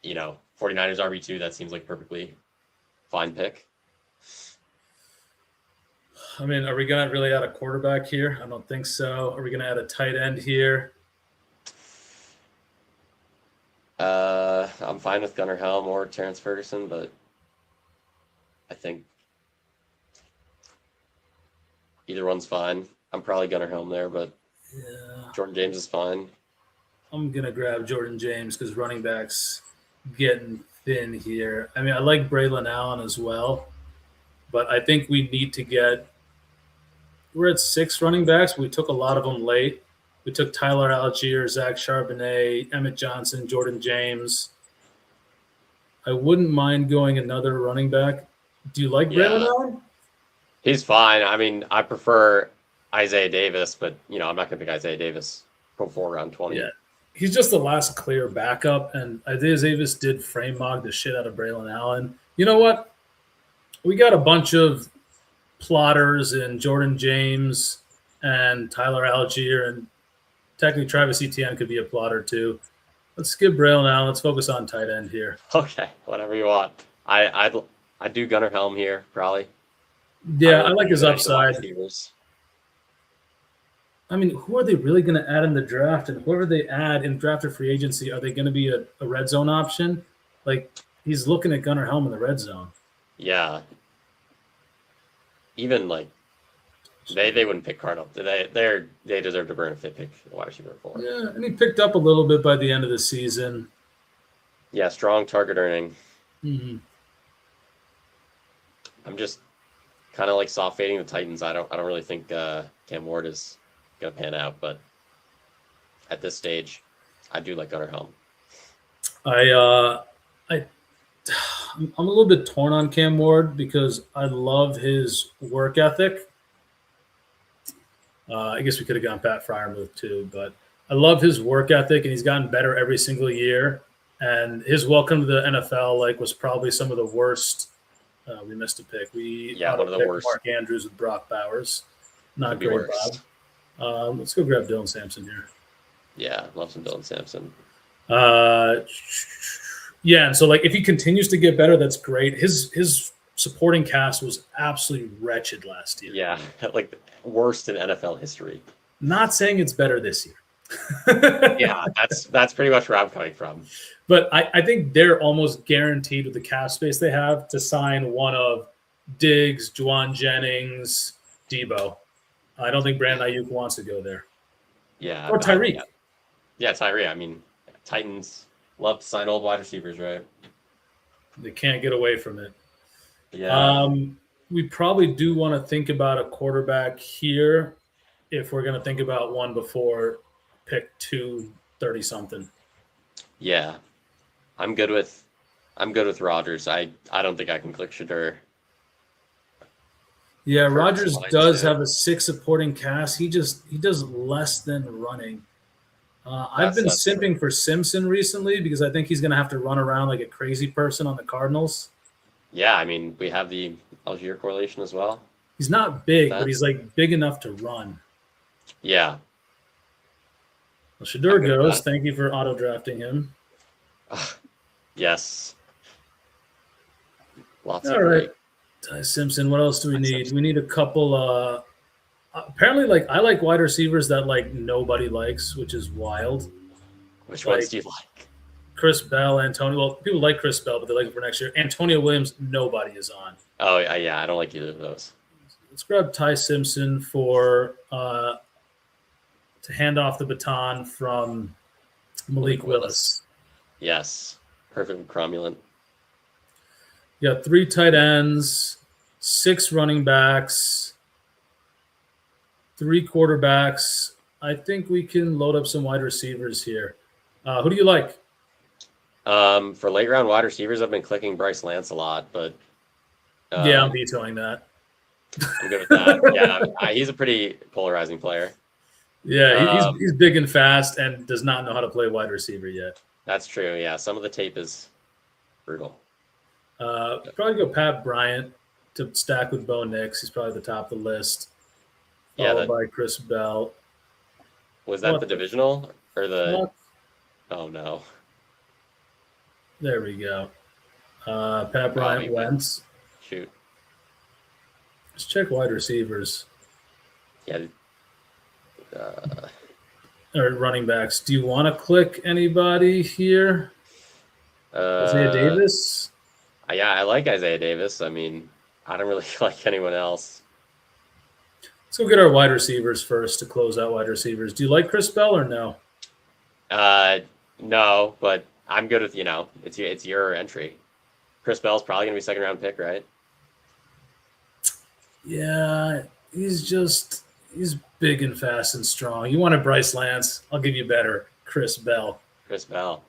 49ers RB2, that seems like a perfectly fine pick. I mean, are we going to really add a quarterback here? I don't think so. Are we going to add a tight end here? I'm fine with Gunnar Helm or Terrence Ferguson, but I think either one's fine. I'm probably Gunnar Helm there, but Jordan James is fine. I'm going to grab Jordan James because running backs getting thin here. I mean, I like Braylon Allen as well, but I think we need to get we're at 6 running backs. We took a lot of them late. We took Tyler Algier, Zach Charbonnet, Emmett Johnson, Jordan James. I wouldn't mind going another running back. Do you like Braylon Yeah, Allen? he's fine. I mean, I prefer Isaiah Davis, but I'm not gonna pick Isaiah Davis before round 20. Yeah. He's just the last clear backup, and Isaiah Davis did frame mog the shit out of Braylon Allen. You know what? We got a bunch of plotters in Jordan James and Tyler Algier, and technically Travis Etienne could be a plotter too. Let's skip Braylon Allen. Let's focus on tight end here. Okay, whatever you want. I'd do Gunnar Helm here probably. Yeah, I really like his think any of the wide upside. receivers. I mean, who are they really going to add in the draft? And whoever they add in draft or free agency, are they going to be a red zone option? Like, he's looking at Gunnar Helm in the red zone. Yeah. Even like they wouldn't pick Cardinal. They deserve to burn if they pick a wide receiver 4. Yeah, and he picked up a little bit by the end of the season. Yeah, strong target earning. Mm-hmm. I'm just kind of like soft fading the Titans. I don't really think Cam Ward is gonna pan out, but at this stage, I do like Gunnar Helm. I'm a little bit torn on Cam Ward because I love his work ethic. I guess we could have gone Pat Fryermuth too, but I love his work ethic, and he's gotten better every single year. And his welcome to the NFL was probably some of the worst. We missed a pick. One of the worst. Mark Andrews with Brock Bowers. Not Could be great, worse. Bob. Let's go grab Dylan Sampson here. Yeah, love some Dylan Sampson. Yeah, and so if he continues to get better, that's great. His supporting cast was absolutely wretched last year. Yeah, like worst in NFL history. Not saying it's better this year. Yeah, that's pretty much where I'm coming from. But I think they're almost guaranteed with the cap space they have to sign one of Diggs, Juwan Jennings, Debo. I don't think Brandon Ayuk wants to go there. Yeah. Or Tyreek. Yeah, Tyreek. I mean, Titans love to sign old wide receivers, right? They can't get away from it. Yeah. We probably do want to think about a quarterback here if we're going to think about one before pick 230-something. Yeah. I'm good with Rodgers. I don't think I can click Shadur. Yeah, Rodgers does have a 6 supporting cast. He does less than running. I've been simping for Simpson recently because I think he's going to have to run around like a crazy person on the Cardinals. Yeah, I mean, we have the Algier correlation as well. He's not big, but he's big enough to run. Yeah. Well, Shadur goes. Thank you for auto-drafting him. Yes. Lots of All right. great. Ty Simpson, what else do we need? We need a couple apparently I like wide receivers that nobody likes, which is wild. Which ones do you like? Chris Bell, Antonio. Well, people like Chris Bell, but they like him for next year. Antonio Williams, nobody is on. Oh yeah, I don't like either of those. Let's grab Ty Simpson for to hand off the baton from Malik Willis. Yes, perfect cromulent. You got 3 tight ends, 6 running backs, 3 quarterbacks. I think we can load up some wide receivers here. Who do you like? For late round wide receivers, I've been clicking Bryce Lance a lot, but yeah, I'm vetoing that. I'm good with that. Yeah, he's a pretty polarizing player. Yeah, he's big and fast and does not know how to play wide receiver yet. That's true. Yeah, some of the tape is brutal. Probably go Pat Bryant to stack with Bo Nix. He's probably the top of the list. Followed by Chris Bell. Was that the divisional or the? Oh no. There we go. Pat Bryant went. Shoot. Let's check wide receivers. Yeah. Or running backs. Do you want to click anybody here? Isaiah Davis? Yeah, I like Isaiah Davis. I mean, I don't really like anyone else. Let's go get our wide receivers first to close out wide receivers. Do you like Chris Bell or no? No, but I'm good with, it's your entry. Chris Bell's probably going to be 2nd round pick, right? Yeah, he's big and fast and strong. You wanted Bryce Lance? I'll give you better, Chris Bell. Chris Bell.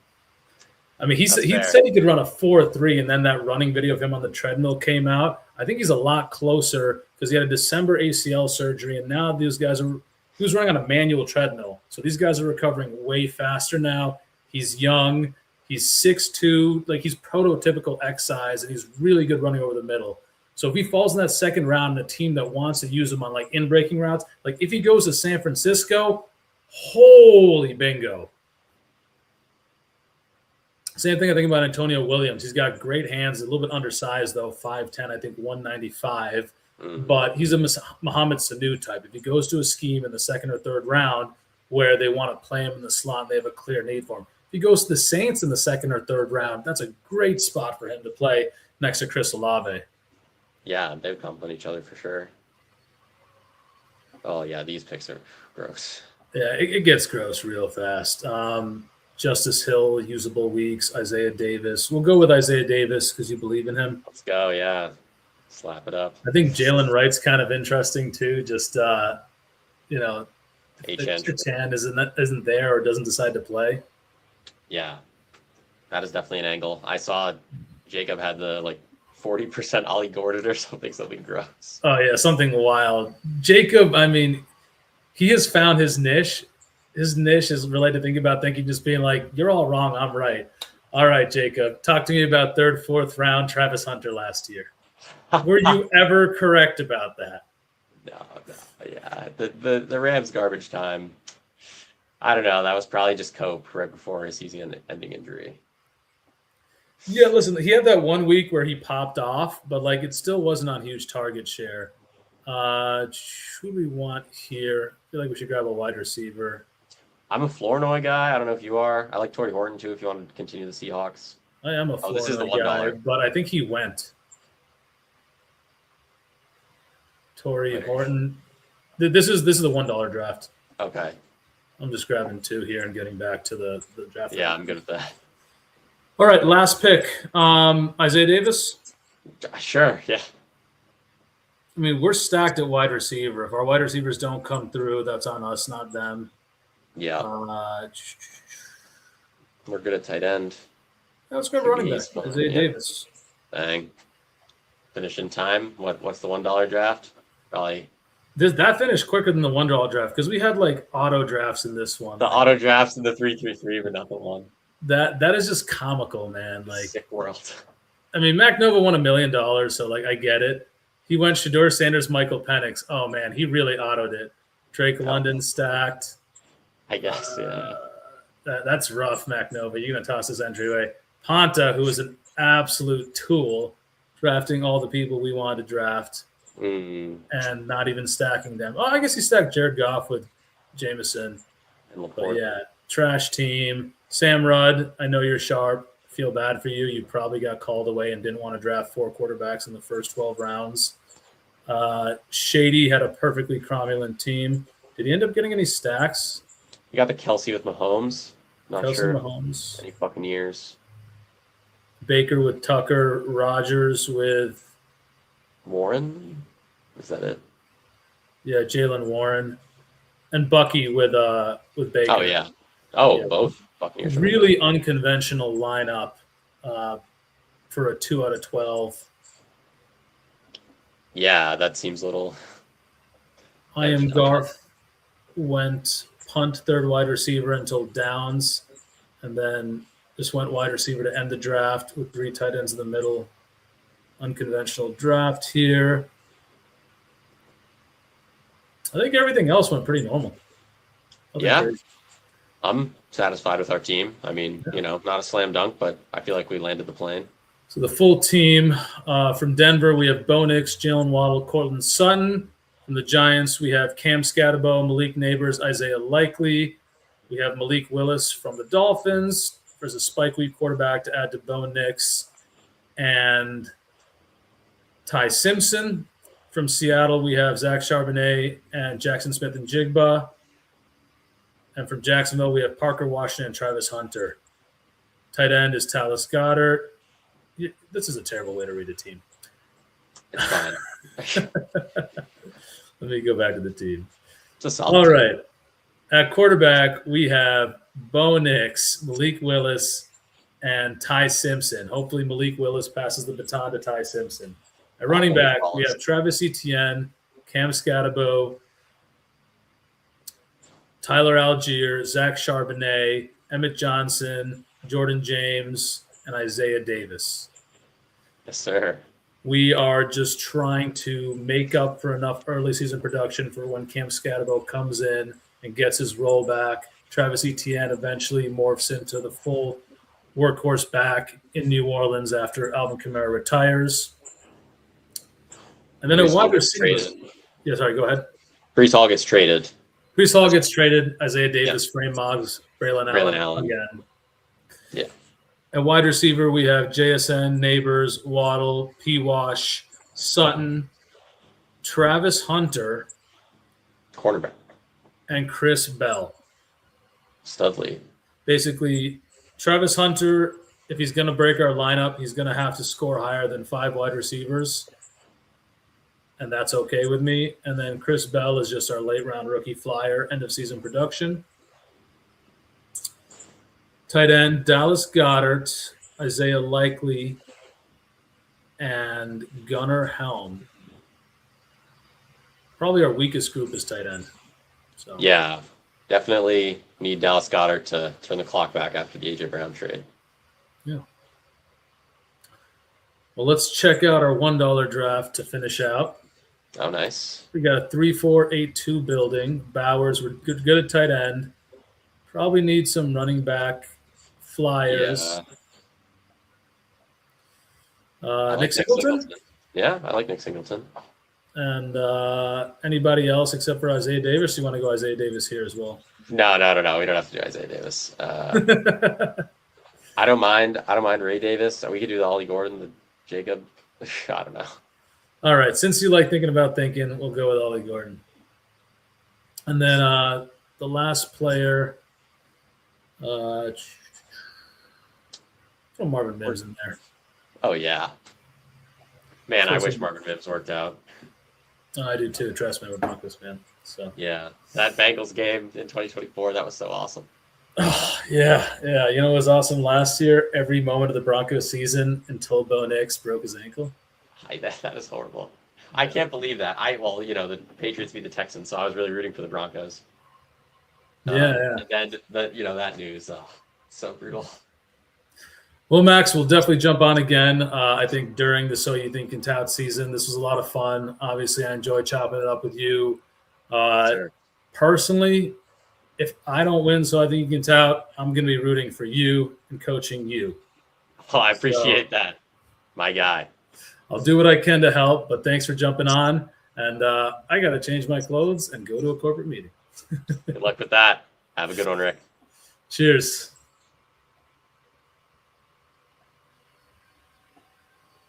I mean, he said he could run a 4.3, and then that running video of him on the treadmill came out. I think he's a lot closer because he had a December ACL surgery, and now he was running on a manual treadmill. So these guys are recovering way faster now. He's young. He's 6'2", like he's prototypical X size, and he's really good running over the middle. So if he falls in that second round in a team that wants to use him on like in-breaking routes, like if he goes to San Francisco, holy bingo. Same thing I think about Antonio Williams. He's got great hands, a little bit undersized though, 5'10", I think 195. But he's a Mohamed Sanu type. If he goes to a scheme in the second or third round where they want to play him in the slot, they have a clear need for him. If he goes to the Saints in the second or third round, that's a great spot for him to play next to Chris Olave. Yeah, they would complement each other for sure. Oh, yeah, these picks are gross. Yeah, it gets gross real fast. Justice Hill, usable weeks, Isaiah Davis. We'll go with Isaiah Davis because you believe in him. Let's go, yeah. Slap it up. I think Jalen Wright's kind of interesting too. Just, if Chan isn't there or doesn't decide to play. Yeah, that is definitely an angle. I saw Jacob had the 40% Ollie Gordon or something gross. Oh, yeah, something wild. Jacob, I mean, he has found his niche. His niche is related to thinking just being like, you're all wrong, I'm right. All right, Jacob, talk to me about third, fourth round Travis Hunter last year. Were you ever correct about that? No. Yeah, the Rams garbage time. I don't know. That was probably just cope right before his season-ending injury. Yeah, listen, he had that 1 week where he popped off, but it still wasn't on huge target share. Who do we want here? I feel like we should grab a wide receiver. I'm a Flournoy guy. I don't know if you are. I like Torrey Horton too if you want to continue the Seahawks. I am a this is the Flournoy guy, $1. but I think he went. Torrey Horton. This is the $1 draft. Okay. I'm just grabbing two here and getting back to the draft. Yeah, I'm good with that. All right, last pick. Isaiah Davis. Sure, yeah. I mean, we're stacked at wide receiver. If our wide receivers don't come through, that's on us, not them. Yeah. We're good at tight end. Let's grab running back. Isaiah Davis. Bang. Finish in time. What's the $1 draft? Probably. That finished quicker than the $1 draft because we had auto drafts in this one. The auto drafts in the 3-3-3 were not the one. That is just comical, man. Sick world. I mean, Mac Nova won $1 million, so I get it. He went Shedeur Sanders, Michael Penix. Oh man, he really autoed it. Drake London stacked. I guess, yeah. That's rough, Mac Nova. You're gonna toss his entryway. Ponta, who is an absolute tool, drafting all the people we wanted to draft. And not even stacking them. Oh, I guess he stacked Jared Goff with Jameson. But yeah, trash team. Sam Rudd, I know you're sharp. Feel bad for you. You probably got called away and didn't want to draft 4 quarterbacks in the first 12 rounds. Shady had a perfectly cromulent team. Did he end up getting any stacks? You got the Kelsey with Mahomes. Not Kelsey sure. Mahomes. Any fucking years. Baker with Tucker. Rogers with Warren? Is that it? Yeah, Jalen Warren. And Bucky with Baker. Oh, yeah. Oh, yeah. Both Buccaneers. Really unconventional lineup for a 2 out of 12. Yeah, that seems a little. I am Garth went punt third wide receiver until Downs, and then just went wide receiver to end the draft with 3 tight ends in the middle. Unconventional draft here. I think everything else went pretty normal. Yeah. I'm satisfied with our team. I mean, not a slam dunk, but I feel like we landed the plane. So the full team from Denver, we have Bo Nix, Jalen Waddle, Cortland Sutton. From the Giants, we have Cam Scatterbo, Malik Neighbors, Isaiah Likely. We have Malik Willis from the Dolphins. There's a spike week quarterback to add to Bo Nix. And Ty Simpson. From Seattle, we have Zach Charbonnet and Jackson Smith and Jigba. And from Jacksonville, we have Parker Washington and Travis Hunter. Tight end is Tallis Goddard. This is a terrible way to read a team. It's fine. Let me go back to the team. It's a solid All team. right. At quarterback, we have Bo Nix, Malik Willis, and Ty Simpson. Hopefully, Malik Willis passes the baton to Ty Simpson. At running back, we have Travis Etienne, Cam Scatabo, Tyler Algier, Zach Charbonnet, Emmett Johnson, Jordan James, and Isaiah Davis. Yes, sir. We are just trying to make up for enough early season production for when Cam Scatabo comes in and gets his role back. Travis Etienne eventually morphs into the full workhorse back in New Orleans after Alvin Kamara retires. And then a wide receiver. Yeah, sorry, go ahead. Breece Hall gets traded. Breece Hall gets traded. Isaiah Davis, Frame Moggs, Braylon Allen again. Yeah. At wide receiver, we have JSN, Neighbors, Waddle, P. Wash, Sutton, Travis Hunter, cornerback, and Chris Bell. Studley. Basically, Travis Hunter, if he's going to break our lineup, he's going to have to score higher than 5 wide receivers, and that's okay with me. And then Chris Bell is just our late-round rookie flyer, end-of-season production. Tight end, Dallas Goedert, Isaiah Likely, and Gunnar Helm. Probably our weakest group is tight end. So yeah, definitely need Dallas Goedert to turn the clock back after the A.J. Brown trade. Yeah. Well, let's check out our $1 draft to finish out. Oh, nice. We got a 3-4-8-2 building. Bowers, we're good at tight end. Probably need some running back flyers. Yeah. Nick Singleton? Yeah, I like Nick Singleton. And anybody else except for Isaiah Davis? You want to go Isaiah Davis here as well? No. We don't have to do Isaiah Davis. I don't mind Ray Davis. We could do the Ollie Gordon, the Jacob. I don't know. All right. Since you like thinking about thinking, we'll go with Ollie Gordon. And then the last player, throw Marvin Mims in there. Oh, yeah. Man, I wish Marvin Mims worked out. I do too. Trust me, we're Broncos fan. So yeah, that Bengals game in 2024, that was so awesome. Oh, yeah. You know what was awesome last year? Every moment of the Broncos season until Bo Nix broke his ankle. That is horrible. I can't believe that. The Patriots beat the Texans, so I was really rooting for the Broncos. Yeah. And then that news, so brutal. Well, Max, we'll definitely jump on again. I think during the So You Think Can Tout season, this was a lot of fun. Obviously, I enjoy chopping it up with you. Sure. Personally, if I don't win So I Think You Can Tout, I'm going to be rooting for you and coaching you. Oh, I appreciate that, my guy. I'll do what I can to help, but thanks for jumping on. And I got to change my clothes and go to a corporate meeting. Good luck with that. Have a good one, Rick. Cheers.